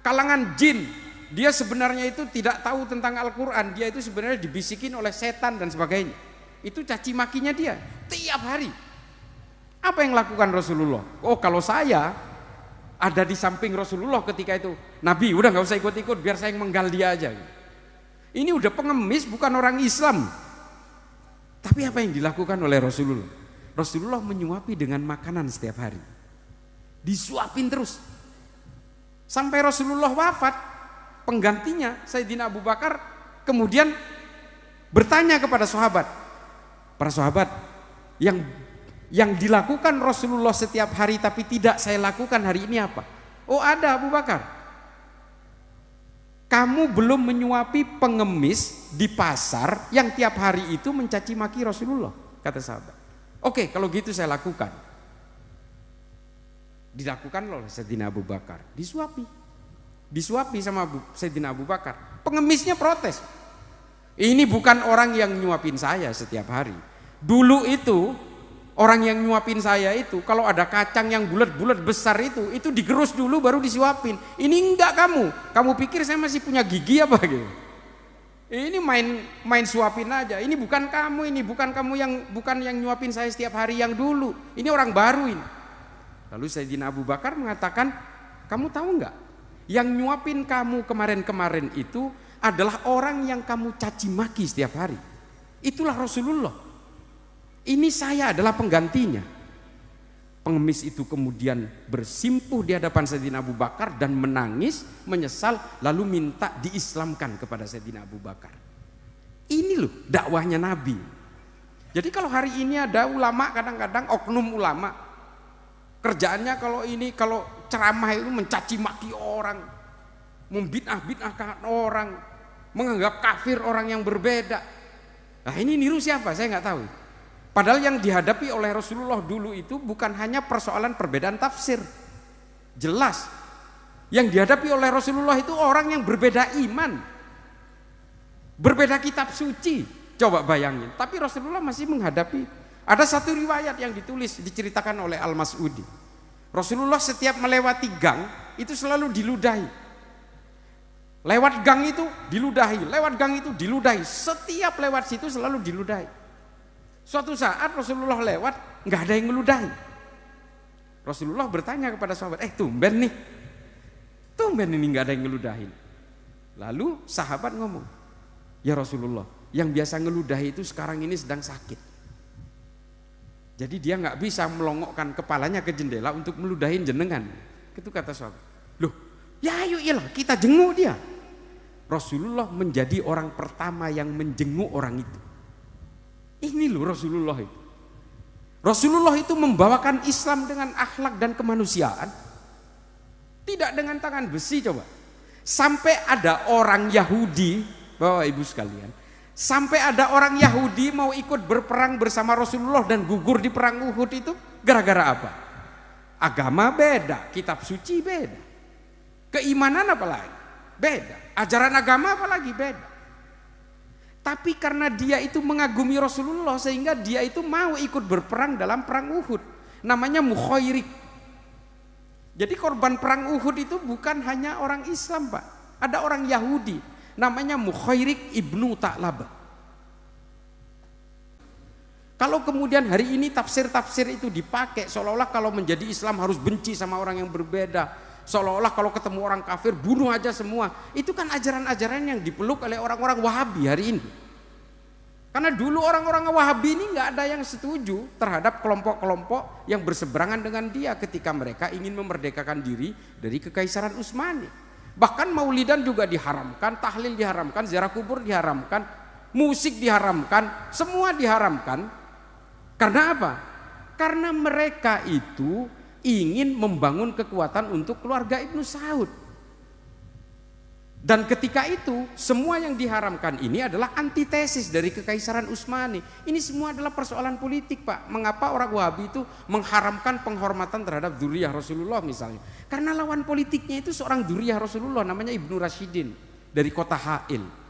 kalangan jin, dia sebenarnya itu tidak tahu tentang Al-Quran, dia itu sebenarnya dibisikin oleh setan dan sebagainya. Itu caci makinya dia tiap hari. Apa yang lakukan Rasulullah? Oh kalau saya ada di samping Rasulullah ketika itu, Nabi udah nggak usah ikut-ikut, biar saya yang menggal dia aja. Ini udah pengemis, bukan orang Islam. Tapi apa yang dilakukan oleh Rasulullah? Rasulullah menyuapi dengan makanan setiap hari, disuapin terus sampai Rasulullah wafat. Penggantinya Sayyidina Abu Bakar kemudian bertanya kepada sahabat, Para sahabat, yang dilakukan Rasulullah setiap hari tapi tidak saya lakukan hari ini apa? Oh ada, Abu Bakar. Kamu belum menyuapi pengemis di pasar yang tiap hari itu mencaci maki Rasulullah, kata sahabat. Oke, kalau gitu saya lakukan. Dilakukan oleh Sayyidina Abu Bakar, disuapi sama Sayyidina Abu Bakar. Pengemisnya protes. Ini bukan orang yang nyuapin saya setiap hari. Dulu itu orang yang nyuapin saya itu kalau ada kacang yang bulat-bulat besar itu digerus dulu baru disuapin. Ini enggak kamu pikir saya masih punya gigi apa gitu? Ini main suapin aja. Ini bukan kamu yang nyuapin saya setiap hari yang dulu. Ini orang baru ini. Lalu Sayyidina Abu Bakar mengatakan, kamu tahu enggak? Yang nyuapin kamu kemarin-kemarin itu adalah orang yang kamu caci maki setiap hari. Itulah Rasulullah. Ini saya adalah penggantinya. Pengemis itu kemudian bersimpuh di hadapan Sayyidina Abu Bakar dan menangis, menyesal, lalu minta diislamkan kepada Sayyidina Abu Bakar. Ini loh dakwahnya Nabi. Jadi kalau hari ini ada ulama, kadang-kadang oknum ulama, kerjaannya kalau ceramah itu mencaci maki orang, membid'ah-bid'ahkan orang, menganggap kafir orang yang berbeda. Nah ini niru siapa? Saya nggak tahu. Padahal yang dihadapi oleh Rasulullah dulu itu bukan hanya persoalan perbedaan tafsir. Jelas. Yang dihadapi oleh Rasulullah itu orang yang berbeda iman. Berbeda kitab suci. Coba bayangin. Tapi Rasulullah masih menghadapi. Ada satu riwayat yang diceritakan oleh Al-Mas'udi. Rasulullah setiap melewati gang itu selalu diludahi. Lewat gang itu diludahi. Lewat gang itu diludahi. Setiap lewat situ selalu diludahi. Suatu saat Rasulullah lewat, nggak ada yang meludahi. Rasulullah bertanya kepada sahabat, tumben ini nggak ada yang ngeludahin. Lalu sahabat ngomong, ya Rasulullah, yang biasa ngeludahi itu sekarang ini sedang sakit. Jadi dia nggak bisa melongokkan kepalanya ke jendela untuk meludahin jenengan. Itu kata sahabat. Loh, ya ayo iyalah kita jenguk dia. Rasulullah menjadi orang pertama yang menjenguk orang itu. Ini loh Rasulullah itu. Rasulullah itu membawakan Islam dengan akhlak dan kemanusiaan. Tidak dengan tangan besi coba. Sampai ada orang Yahudi, Bapak Ibu sekalian. Sampai ada orang Yahudi mau ikut berperang bersama Rasulullah dan gugur di perang Uhud itu gara-gara apa? Agama beda, kitab suci beda. Keimanan apalagi? Beda. Ajaran agama apalagi beda. Tapi karena dia itu mengagumi Rasulullah sehingga dia itu mau ikut berperang dalam perang Uhud. Namanya Mukhairik. Jadi korban perang Uhud itu bukan hanya orang Islam, Pak. Ada orang Yahudi namanya Mukhairik ibnu Ta'labah. Kalau kemudian hari ini tafsir-tafsir itu dipakai seolah-olah kalau menjadi Islam harus benci sama orang yang berbeda. Seolah-olah kalau ketemu orang kafir bunuh aja semua. Itu kan ajaran-ajaran yang dipeluk oleh orang-orang Wahabi hari ini. Karena dulu orang-orang Wahabi ini nggak ada yang setuju terhadap kelompok-kelompok yang berseberangan dengan dia ketika mereka ingin memerdekakan diri dari Kekaisaran Utsmani. Bahkan maulidan juga diharamkan, tahlil diharamkan, ziarah kubur diharamkan, musik diharamkan, semua diharamkan. Karena apa? Karena mereka itu ingin membangun kekuatan untuk keluarga Ibnu Saud. Dan ketika itu semua yang diharamkan ini adalah antitesis dari Kekaisaran Utsmani. Ini semua adalah persoalan politik, Pak. Mengapa orang Wahabi itu mengharamkan penghormatan terhadap dzurriyyah Rasulullah misalnya? Karena lawan politiknya itu seorang dzurriyyah Rasulullah namanya Ibnu Rasyidin dari kota Ha'il.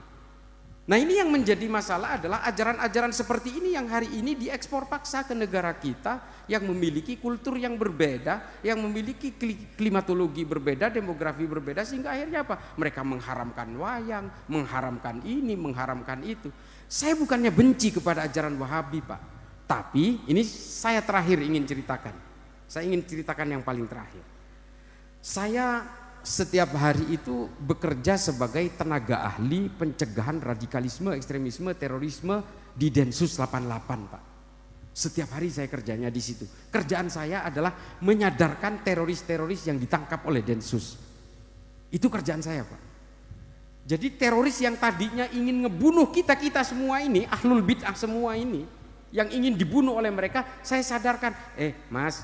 Nah ini yang menjadi masalah adalah ajaran-ajaran seperti ini yang hari ini diekspor paksa ke negara kita yang memiliki kultur yang berbeda, yang memiliki klimatologi berbeda, demografi berbeda, sehingga akhirnya apa? Mereka mengharamkan wayang, mengharamkan ini, mengharamkan itu. Saya bukannya benci kepada ajaran Wahabi, Pak, tapi ini saya terakhir ingin ceritakan. Saya ingin ceritakan yang paling terakhir. Saya setiap hari itu bekerja sebagai tenaga ahli pencegahan radikalisme, ekstremisme, terorisme di Densus 88, Pak. Setiap hari saya kerjanya di situ. Kerjaan saya adalah menyadarkan teroris-teroris yang ditangkap oleh Densus. Itu kerjaan saya, Pak. Jadi teroris yang tadinya ingin ngebunuh kita-kita semua ini, ahlul bid'ah semua ini, yang ingin dibunuh oleh mereka, saya sadarkan, mas,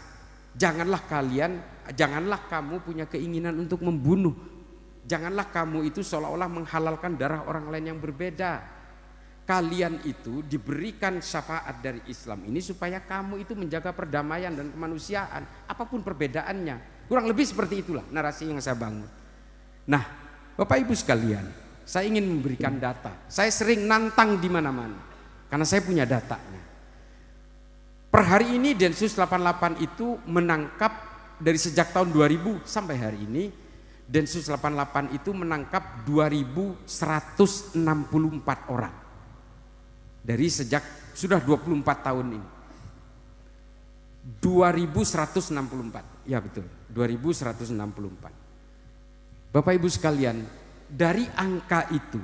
janganlah kamu punya keinginan untuk membunuh. Janganlah kamu itu seolah-olah menghalalkan darah orang lain yang berbeda. Kalian itu diberikan syafaat dari Islam ini supaya kamu itu menjaga perdamaian dan kemanusiaan, apapun perbedaannya. Kurang lebih seperti itulah narasi yang saya bangun. Nah, Bapak Ibu sekalian, saya ingin memberikan data. Saya sering nantang di mana-mana karena saya punya datanya. Per hari ini Densus 88 itu menangkap dari sejak tahun 2000 sampai hari ini, Densus 88 itu menangkap 2164 orang. Dari sejak sudah 24 tahun ini. 2164. Ya betul, 2164. Bapak Ibu sekalian, dari angka itu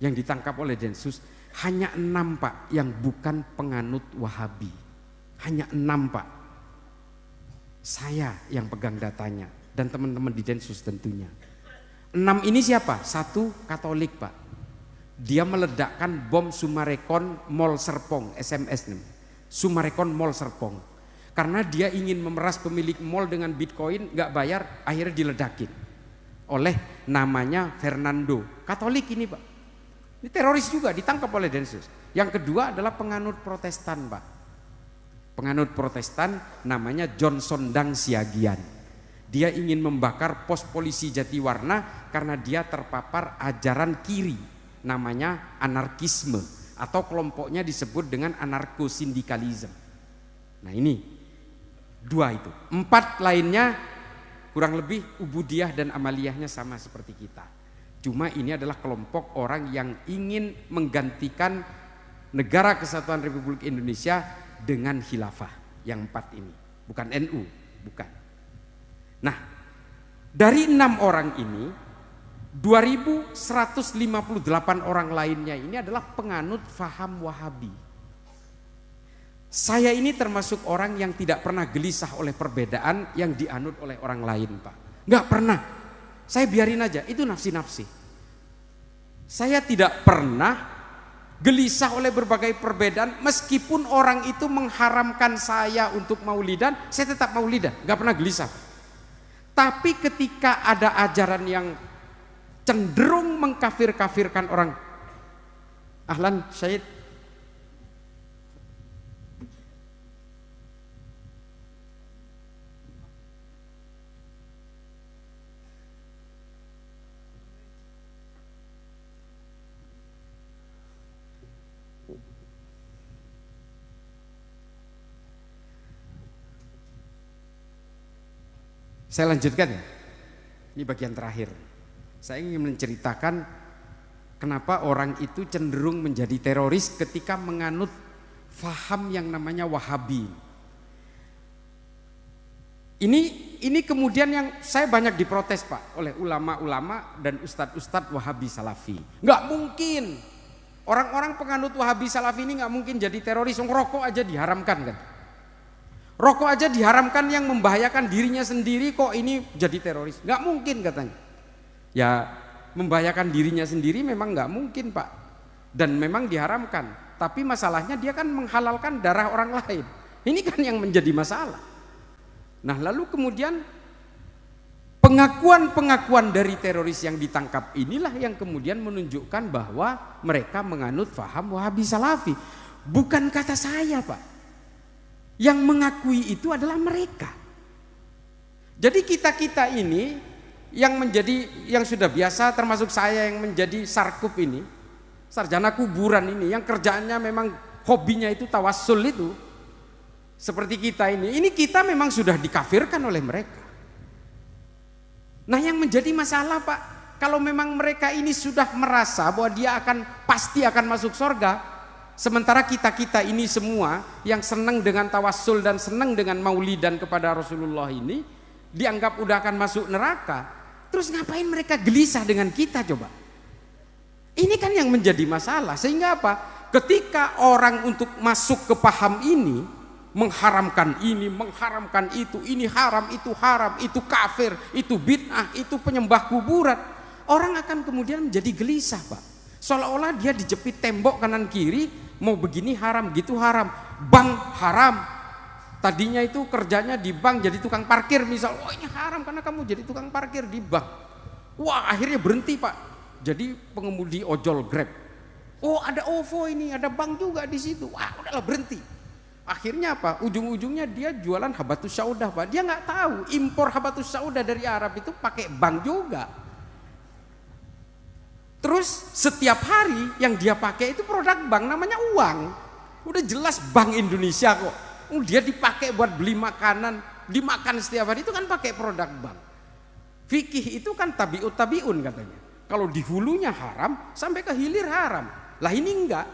yang ditangkap oleh Densus hanya 6 Pak yang bukan penganut Wahabi. Hanya 6 Pak. Saya yang pegang datanya dan teman-teman di Densus tentunya. 6 ini siapa? 1 Katolik Pak. Dia meledakkan bom Sumarekon Mall Serpong, SMS nih. Sumarekon Mall Serpong. Karena dia ingin memeras pemilik mall dengan Bitcoin, nggak bayar, akhirnya diledakin oleh namanya Fernando. Katolik ini Pak. Ini teroris juga, ditangkap oleh Densus. Yang kedua adalah penganut Protestan Pak. Penganut Protestan namanya Johnson Dang Siagian. Dia ingin membakar pos polisi Jatiwarna karena dia terpapar ajaran kiri, namanya anarkisme, atau kelompoknya disebut dengan anarko-sindikalisme. Nah ini 2 itu. 4 lainnya kurang lebih ubudiyah dan amaliyahnya sama seperti kita. Cuma ini adalah kelompok orang yang ingin menggantikan Negara Kesatuan Republik Indonesia dengan khilafah. Yang 4 ini, bukan NU, bukan. Nah, dari 6 orang ini 2158 orang lainnya ini adalah penganut faham Wahabi. Saya ini termasuk orang yang tidak pernah gelisah oleh perbedaan yang dianut oleh orang lain Pak. Nggak pernah. Saya biarin aja, itu nafsi-nafsi. Saya tidak pernah gelisah oleh berbagai perbedaan, meskipun orang itu mengharamkan saya untuk maulidan, saya tetap maulidan, nggak pernah gelisah. Tapi ketika ada ajaran yang cenderung mengkafir-kafirkan orang, ahlan Syahid, saya lanjutkan ya. Ini bagian terakhir. Saya ingin menceritakan kenapa orang itu cenderung menjadi teroris ketika menganut faham yang namanya Wahabi. Ini kemudian yang saya banyak diprotes Pak oleh ulama-ulama dan ustadz-ustadz Wahabi Salafi. Nggak mungkin orang-orang penganut Wahabi Salafi ini nggak mungkin jadi teroris. Rokok aja diharamkan kan? Rokok aja diharamkan yang membahayakan dirinya sendiri, kok ini jadi teroris? Nggak mungkin katanya. Ya membahayakan dirinya sendiri memang nggak mungkin Pak, dan memang diharamkan. Tapi masalahnya dia kan menghalalkan darah orang lain. Ini kan yang menjadi masalah. Nah lalu kemudian pengakuan-pengakuan dari teroris yang ditangkap inilah yang kemudian menunjukkan bahwa mereka menganut faham Wahabi Salafi. Bukan kata saya Pak. Yang mengakui itu adalah mereka. Jadi kita-kita ini yang sudah biasa, termasuk saya yang menjadi sarkup ini, sarjana kuburan ini, yang kerjaannya memang hobinya itu tawassul itu, seperti kita ini kita memang sudah dikafirkan oleh mereka. Nah yang menjadi masalah Pak, kalau memang mereka ini sudah merasa bahwa dia pasti akan masuk surga, sementara kita ini semua yang senang dengan tawassul dan senang dengan maulidan kepada Rasulullah ini dianggap udah akan masuk neraka. Terus ngapain mereka gelisah dengan kita coba? Ini kan yang menjadi masalah. Sehingga apa? Ketika orang untuk masuk ke paham ini, mengharamkan ini, mengharamkan itu, ini haram, itu kafir, itu bid'ah, itu penyembah kuburan, orang akan kemudian menjadi gelisah Pak. Seolah-olah dia dijepit tembok kanan kiri, mau begini haram, gitu haram, bank haram. Tadinya itu kerjanya di bank jadi tukang parkir misal, oh ini haram karena kamu jadi tukang parkir di bank. Wah akhirnya berhenti Pak, jadi pengemudi ojol Grab. Oh ada OVO ini, ada bank juga di situ, wah udahlah berhenti. Akhirnya apa? Ujung-ujungnya dia jualan habatus saudah Pak. Dia nggak tahu impor habatus saudah dari Arab itu pakai bank juga. Terus setiap hari yang dia pakai itu produk bank namanya uang. Udah jelas Bank Indonesia kok. Dia dipakai buat beli makanan, dimakan setiap hari itu kan pakai produk bank. Fikih itu kan tabiut tabiun katanya. Kalau di hulunya haram sampai ke hilir haram. Lah ini enggak.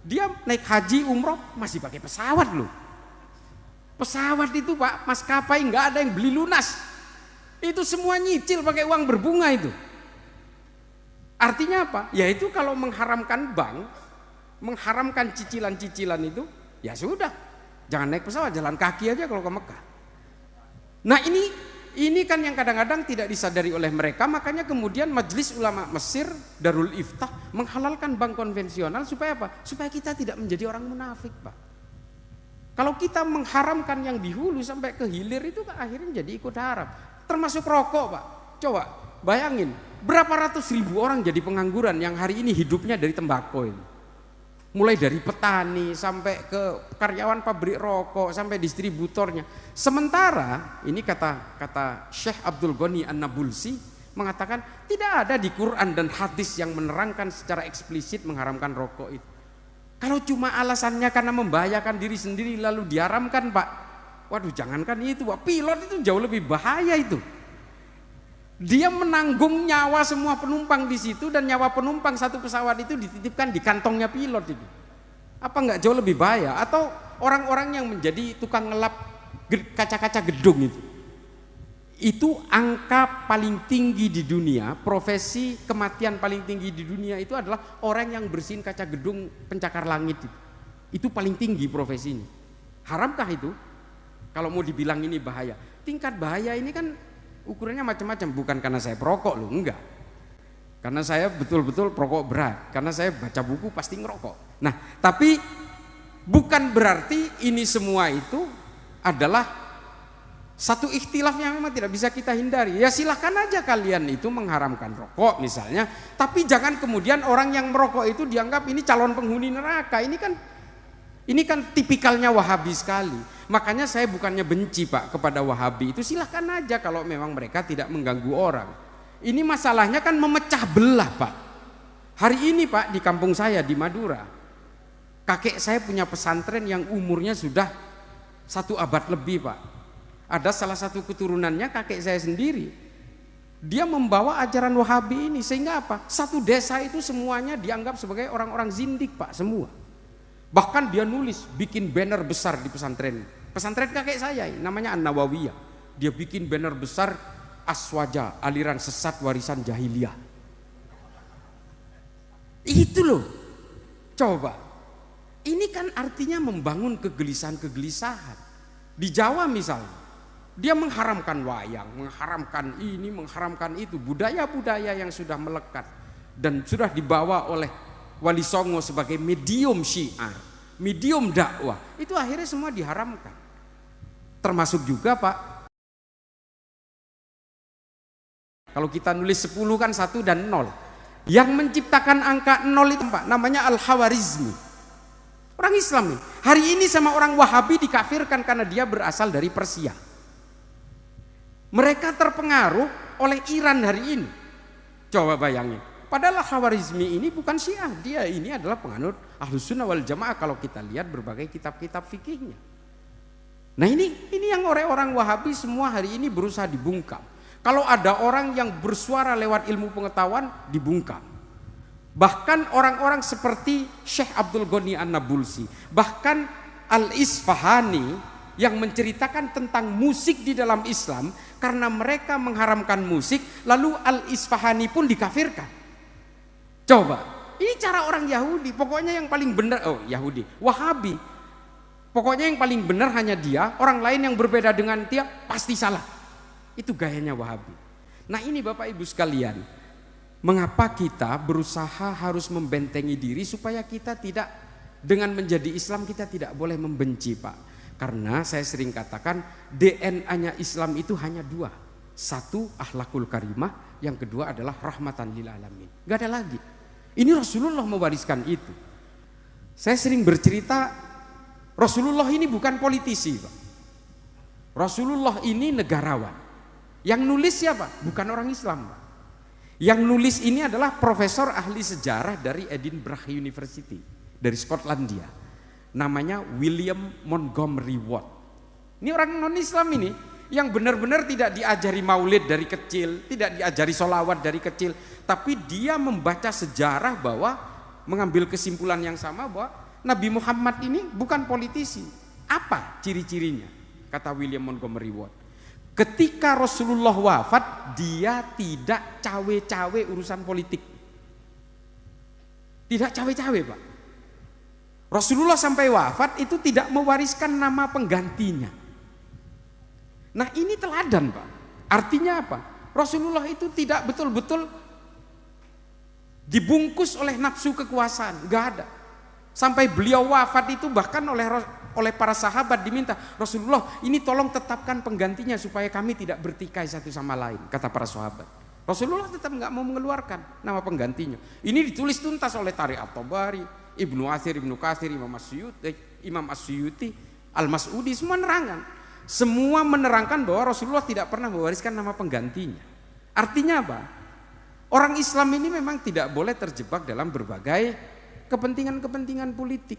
Dia naik haji umroh masih pakai pesawat loh. Pesawat itu Pak, maskapai enggak ada yang beli lunas. Itu semua nyicil pakai uang berbunga itu. Artinya apa? Yaitu kalau mengharamkan bank, mengharamkan cicilan-cicilan itu, ya sudah. Jangan naik pesawat, jalan kaki aja kalau ke Mekah. Nah ini kan yang kadang-kadang tidak disadari oleh mereka, makanya kemudian Majelis Ulama Mesir, Darul Iftah menghalalkan bank konvensional supaya apa? Supaya kita tidak menjadi orang munafik Pak. Kalau kita mengharamkan yang di hulu sampai ke hilir itu kan akhirnya jadi ikut haram. Termasuk rokok Pak. Coba bayangin, berapa ratus ribu orang jadi pengangguran yang hari ini hidupnya dari tembakau ini. Mulai dari petani sampai ke karyawan pabrik rokok sampai distributornya. Sementara ini kata Syekh Abdul Ghani An-Nabulsi mengatakan tidak ada di Quran dan hadis yang menerangkan secara eksplisit mengharamkan rokok itu. Kalau cuma alasannya karena membahayakan diri sendiri lalu diharamkan Pak. Waduh jangankan itu Pak, pilot itu jauh lebih bahaya itu. Dia menanggung nyawa semua penumpang di situ dan nyawa penumpang satu pesawat itu dititipkan di kantongnya pilot itu. Apa nggak jauh lebih bahaya? Atau orang-orang yang menjadi tukang ngelap kaca-kaca gedung itu angka paling tinggi di dunia, profesi kematian paling tinggi di dunia itu adalah orang yang bersihin kaca gedung pencakar langit itu paling tinggi profesinya. Haramkah itu? Kalau mau dibilang ini bahaya, tingkat bahaya ini kan ukurannya macam-macam, bukan karena saya perokok loh, enggak. Karena saya betul-betul perokok berat, karena saya baca buku pasti ngerokok. Nah, tapi bukan berarti ini semua itu adalah satu ikhtilaf yang memang tidak bisa kita hindari. Ya silahkan aja kalian itu mengharamkan rokok misalnya, tapi jangan kemudian orang yang merokok itu dianggap ini calon penghuni neraka. Ini kan tipikalnya Wahabi sekali. Makanya saya bukannya benci Pak kepada Wahabi, itu silahkan aja kalau memang mereka tidak mengganggu orang. Ini masalahnya kan memecah belah Pak. Hari ini Pak di kampung saya di Madura, kakek saya punya pesantren yang umurnya sudah 1 abad lebih Pak. Ada salah satu keturunannya kakek saya sendiri. Dia membawa ajaran Wahabi ini sehingga apa? Satu desa itu semuanya dianggap sebagai orang-orang zindik Pak semua. Bahkan dia nulis, bikin banner besar di pesantren. Pesantren kakek saya namanya An-Nawawiyah. Dia bikin banner besar Aswaja, aliran sesat warisan jahiliyah. Itu loh. Coba. Ini kan artinya membangun kegelisahan-kegelisahan. Di Jawa misalnya, dia mengharamkan wayang, mengharamkan ini, mengharamkan itu. Budaya-budaya yang sudah melekat dan sudah dibawa oleh Wali Songo sebagai medium syiar, medium dakwah, itu akhirnya semua diharamkan. Termasuk juga Pak, kalau kita nulis 10 kan 1 dan 0. Yang menciptakan angka 0 itu Pak, namanya Al-Khawarizmi. Orang Islam nih. Hari ini sama orang Wahabi dikafirkan karena dia berasal dari Persia. Mereka terpengaruh oleh Iran hari ini. Coba bayangin. Padahal Khawarizmi ini bukan Syiah, dia ini adalah penganut Ahlus Sunnah wal Jamaah kalau kita lihat berbagai kitab-kitab fikihnya. Nah ini yang orang Wahabi semua hari ini berusaha dibungkam. Kalau ada orang yang bersuara lewat ilmu pengetahuan, dibungkam. Bahkan orang-orang seperti Syekh Abdul Ghani An-Nabulsi, bahkan Al-Isfahani yang menceritakan tentang musik di dalam Islam, karena mereka mengharamkan musik, lalu Al-Isfahani pun dikafirkan. Coba, ini cara orang Yahudi, pokoknya yang paling benar, Yahudi, Wahabi, pokoknya yang paling benar hanya dia, orang lain yang berbeda dengan dia pasti salah. Itu gayanya Wahabi. Nah ini Bapak Ibu sekalian, mengapa kita berusaha harus membentengi diri supaya kita tidak Dengan menjadi Islam kita tidak boleh membenci, Pak. Karena saya sering katakan DNA-nya Islam itu hanya dua. Satu, akhlakul karimah. Yang kedua adalah rahmatan lil alamin. Gak ada lagi. Ini Rasulullah mewariskan itu. Saya sering bercerita, Rasulullah ini bukan politisi, Pak. Rasulullah ini negarawan. Yang nulis siapa? Bukan orang Islam, Pak. Yang nulis ini adalah profesor ahli sejarah dari Edinburgh University, dari Skotlandia. Namanya William Montgomery Watt. Ini orang non-Islam ini, yang benar-benar tidak diajari maulid dari kecil, tidak diajari sholawat dari kecil, tapi dia membaca sejarah bahwa mengambil kesimpulan yang sama bahwa Nabi Muhammad ini bukan politisi. Apa ciri-cirinya? Kata William Montgomery Watt. Ketika Rasulullah wafat, dia tidak cawe-cawe urusan politik. Tidak cawe-cawe, Pak. Rasulullah sampai wafat itu tidak mewariskan nama penggantinya. Nah, ini teladan, Pak. Artinya apa? Rasulullah itu tidak betul-betul dibungkus oleh nafsu kekuasaan, enggak ada. Sampai beliau wafat itu bahkan oleh para sahabat diminta, Rasulullah ini tolong tetapkan penggantinya supaya kami tidak bertikai satu sama lain, kata para sahabat. Rasulullah tetap nggak mau mengeluarkan nama penggantinya. Ini ditulis tuntas oleh Tariq At-Tabari, Ibnu Athir, Ibnu Katsir, Imam As-Suyuti, Al-Mas'udi, semua menerangkan bahwa Rasulullah tidak pernah mewariskan nama penggantinya. Artinya apa? Orang Islam ini memang tidak boleh terjebak dalam berbagai kepentingan-kepentingan politik.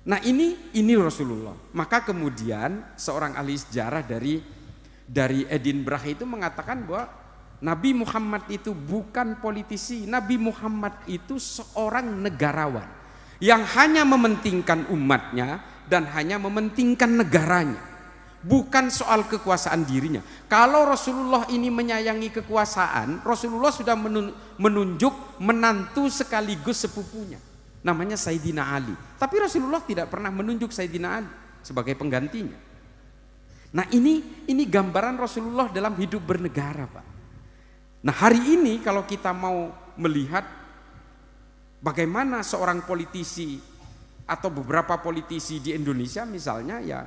Nah, ini Rasulullah. Maka kemudian seorang ahli sejarah dari Edinburgh itu mengatakan bahwa Nabi Muhammad itu bukan politisi. Nabi Muhammad itu seorang negarawan yang hanya mementingkan umatnya dan hanya mementingkan negaranya. Bukan soal kekuasaan dirinya. Kalau Rasulullah ini menyayangi kekuasaan, Rasulullah sudah menunjuk menantu sekaligus sepupunya. Namanya Sayyidina Ali. Tapi Rasulullah tidak pernah menunjuk Sayyidina Ali sebagai penggantinya. Nah, ini gambaran Rasulullah dalam hidup bernegara, Pak. Nah, hari ini kalau kita mau melihat bagaimana seorang politisi atau beberapa politisi di Indonesia misalnya, ya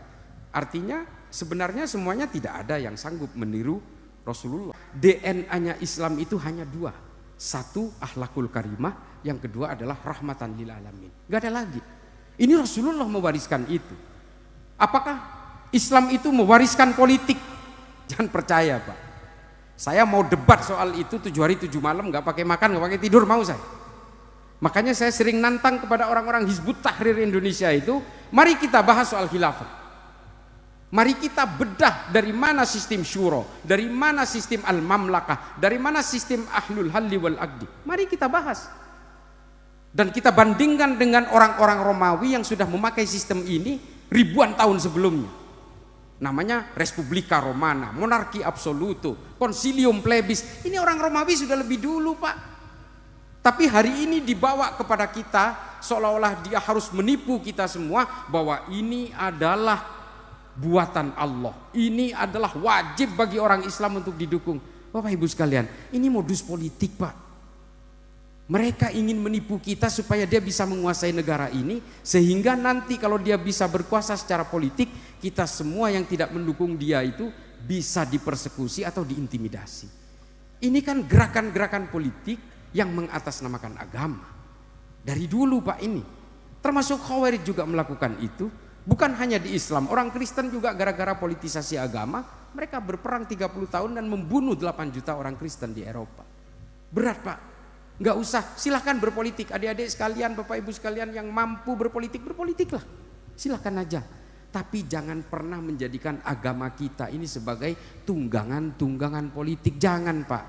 artinya sebenarnya semuanya tidak ada yang sanggup meniru Rasulullah. DNA-nya Islam itu hanya dua. Satu, akhlakul karimah. Yang kedua adalah rahmatan lil alamin. Gak ada lagi. Ini Rasulullah mewariskan itu. Apakah Islam itu mewariskan politik? Jangan percaya, Pak. Saya mau debat soal itu 7 hari 7 malam, gak pakai makan, gak pakai tidur, mau saya. Makanya saya sering nantang kepada orang-orang Hizbut Tahrir Indonesia itu, mari kita bahas soal khilafah. Mari kita bedah dari mana sistem syuro, dari mana sistem al-mamlakah, dari mana sistem ahlul halli wal aqdi. Mari kita bahas. Dan kita bandingkan dengan orang-orang Romawi yang sudah memakai sistem ini ribuan tahun sebelumnya. Namanya Respublika Romana, monarki absoluto, Concilium Plebis. Ini orang Romawi sudah lebih dulu, Pak. Tapi hari ini dibawa kepada kita seolah-olah dia harus menipu kita semua bahwa ini adalah buatan Allah. Ini adalah wajib bagi orang Islam untuk didukung. Bapak Ibu sekalian, ini modus politik, Pak. Mereka ingin menipu kita supaya dia bisa menguasai negara ini, sehingga nanti kalau dia bisa berkuasa secara politik, kita semua yang tidak mendukung dia itu bisa dipersekusi atau diintimidasi. Ini kan gerakan-gerakan politik yang mengatasnamakan agama. Dari dulu, Pak, ini. Termasuk Khawarij juga melakukan itu. Bukan hanya di Islam, orang Kristen juga gara-gara politisasi agama, mereka berperang 30 tahun dan membunuh 8 juta orang Kristen di Eropa. Berat, Pak. Nggak usah, silahkan berpolitik. Adik-adik sekalian, Bapak Ibu sekalian yang mampu berpolitik, berpolitiklah. Silahkan aja. Tapi jangan pernah menjadikan agama kita ini sebagai tunggangan-tunggangan politik. Jangan, Pak.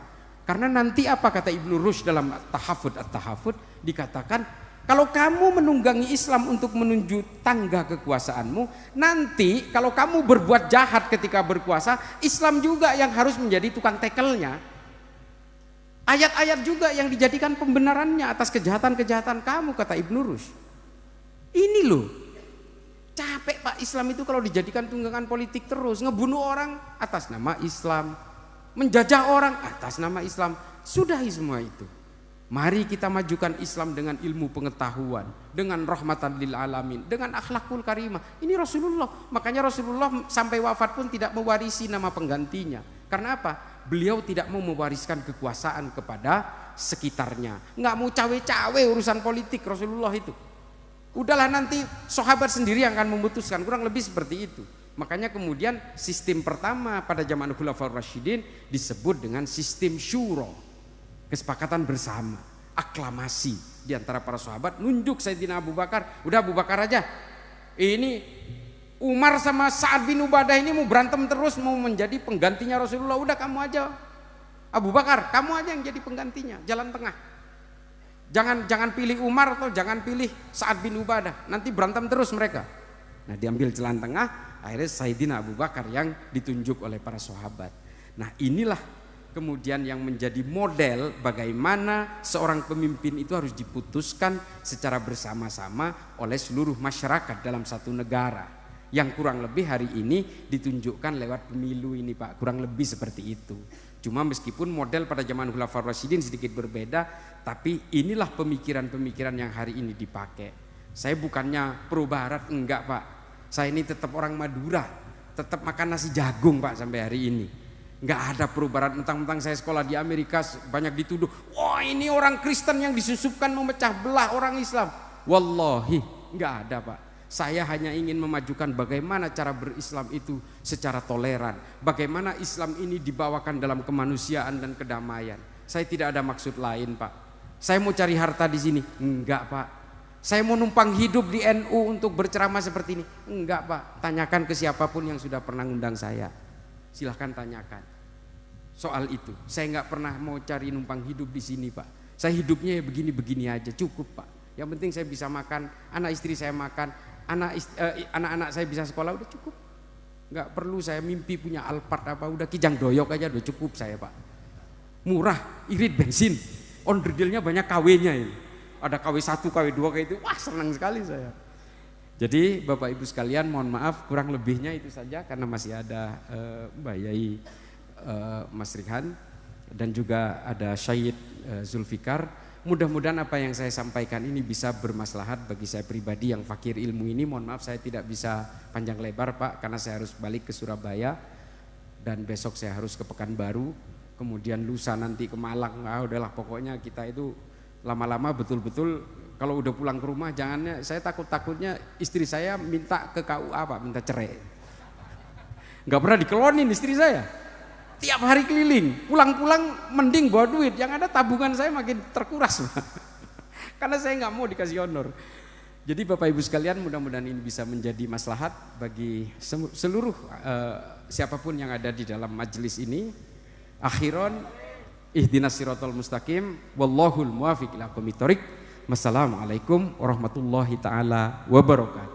Karena nanti apa kata Ibnu Rushd dalam At-Tahafud dikatakan, kalau kamu menunggangi Islam untuk menuju tangga kekuasaanmu, nanti kalau kamu berbuat jahat ketika berkuasa, Islam juga yang harus menjadi tukang tekelnya. Ayat-ayat juga yang dijadikan pembenarannya atas kejahatan-kejahatan kamu, kata Ibnu Rushd. Ini loh, capek, Pak, Islam itu kalau dijadikan tunggangan politik terus, ngebunuh orang atas nama Islam, menjajah orang atas nama Islam. Sudahi semua itu. Mari kita majukan Islam dengan ilmu pengetahuan, dengan rahmatan lil alamin, dengan akhlakul karimah. Ini Rasulullah. Makanya Rasulullah sampai wafat pun tidak mewarisi nama penggantinya. Karena apa? Beliau tidak mau mewariskan kekuasaan kepada sekitarnya. Nggak mau cawe-cawe urusan politik Rasulullah itu. Udahlah nanti sahabat sendiri yang akan memutuskan. Kurang lebih seperti itu. Makanya kemudian sistem pertama pada zaman Khulafaur Rasyidin disebut dengan sistem syuro. Kesepakatan bersama, aklamasi di antara para sahabat, nunjuk Sayyidina Abu Bakar. Udah Abu Bakar aja. Ini Umar sama Sa'ad bin Ubadah ini mau berantem terus, mau menjadi penggantinya Rasulullah. Udah kamu aja, Abu Bakar, kamu aja yang jadi penggantinya, jalan tengah. Jangan pilih Umar atau jangan pilih Sa'ad bin Ubadah, nanti berantem terus mereka. Nah, diambil jalan tengah, akhirnya Sayyidina Abu Bakar yang ditunjuk oleh para sahabat. Nah, inilah kemudian yang menjadi model bagaimana seorang pemimpin itu harus diputuskan secara bersama-sama oleh seluruh masyarakat dalam satu negara. Yang kurang lebih hari ini ditunjukkan lewat pemilu ini Pak, kurang lebih seperti itu. Cuma meskipun model pada zaman Khulafaur Rasyidin sedikit berbeda, tapi inilah pemikiran-pemikiran yang hari ini dipakai. Saya bukannya pro barat, enggak Pak. Saya ini tetap orang Madura, tetap makan nasi jagung Pak sampai hari ini. Nggak ada perubahan. Mentang-mentang saya sekolah di Amerika banyak dituduh, wah ini orang Kristen yang disusupkan memecah belah orang Islam. Wallahi nggak ada Pak. Saya hanya ingin memajukan bagaimana cara berislam itu secara toleran, bagaimana Islam ini dibawakan dalam kemanusiaan dan kedamaian. Saya tidak ada maksud lain Pak. Saya mau cari harta di sini, enggak Pak. Saya mau numpang hidup di NU untuk berceramah seperti ini, enggak Pak. Tanyakan ke siapapun yang sudah pernah ngundang saya, silahkan tanyakan soal itu. Saya nggak pernah mau cari numpang hidup di sini Pak. Saya hidupnya ya begini-begini aja, cukup Pak. Yang penting saya bisa makan, anak istri saya makan, anak-anak saya bisa sekolah, udah cukup. Nggak perlu saya mimpi punya Alphard apa, udah kijang doyok aja udah cukup saya Pak. Murah, irit bensin, onderdilnya banyak KW-nya ini. Ada KW1, KW2 kayak itu, wah senang sekali saya. Jadi Bapak Ibu sekalian, mohon maaf kurang lebihnya itu saja karena masih ada Mbak Yai, Mas Rihan, dan juga ada Syahid Zulfikar. Mudah-mudahan apa yang saya sampaikan ini bisa bermaslahat bagi saya pribadi yang fakir ilmu ini. Mohon maaf saya tidak bisa panjang lebar Pak, karena saya harus balik ke Surabaya dan besok saya harus ke Pekanbaru, kemudian lusa nanti ke Malang. Udahlah pokoknya kita itu lama-lama betul-betul kalau udah pulang ke rumah jangannya, saya takutnya istri saya minta ke KUA Pak, minta cerai. Nggak pernah dikelonin istri saya. Tiap hari keliling, pulang-pulang mending bawa duit, yang ada tabungan saya makin terkuras Pak. Karena saya nggak mau dikasih honor. Jadi Bapak Ibu sekalian, mudah-mudahan ini bisa menjadi maslahat bagi seluruh siapapun yang ada di dalam majelis ini. Akhiron, ihdinas siratal mustaqim, wallahul muwafiq ila aqwamit thoriq. Wassalamualaikum warahmatullahi taala wabarakatuh.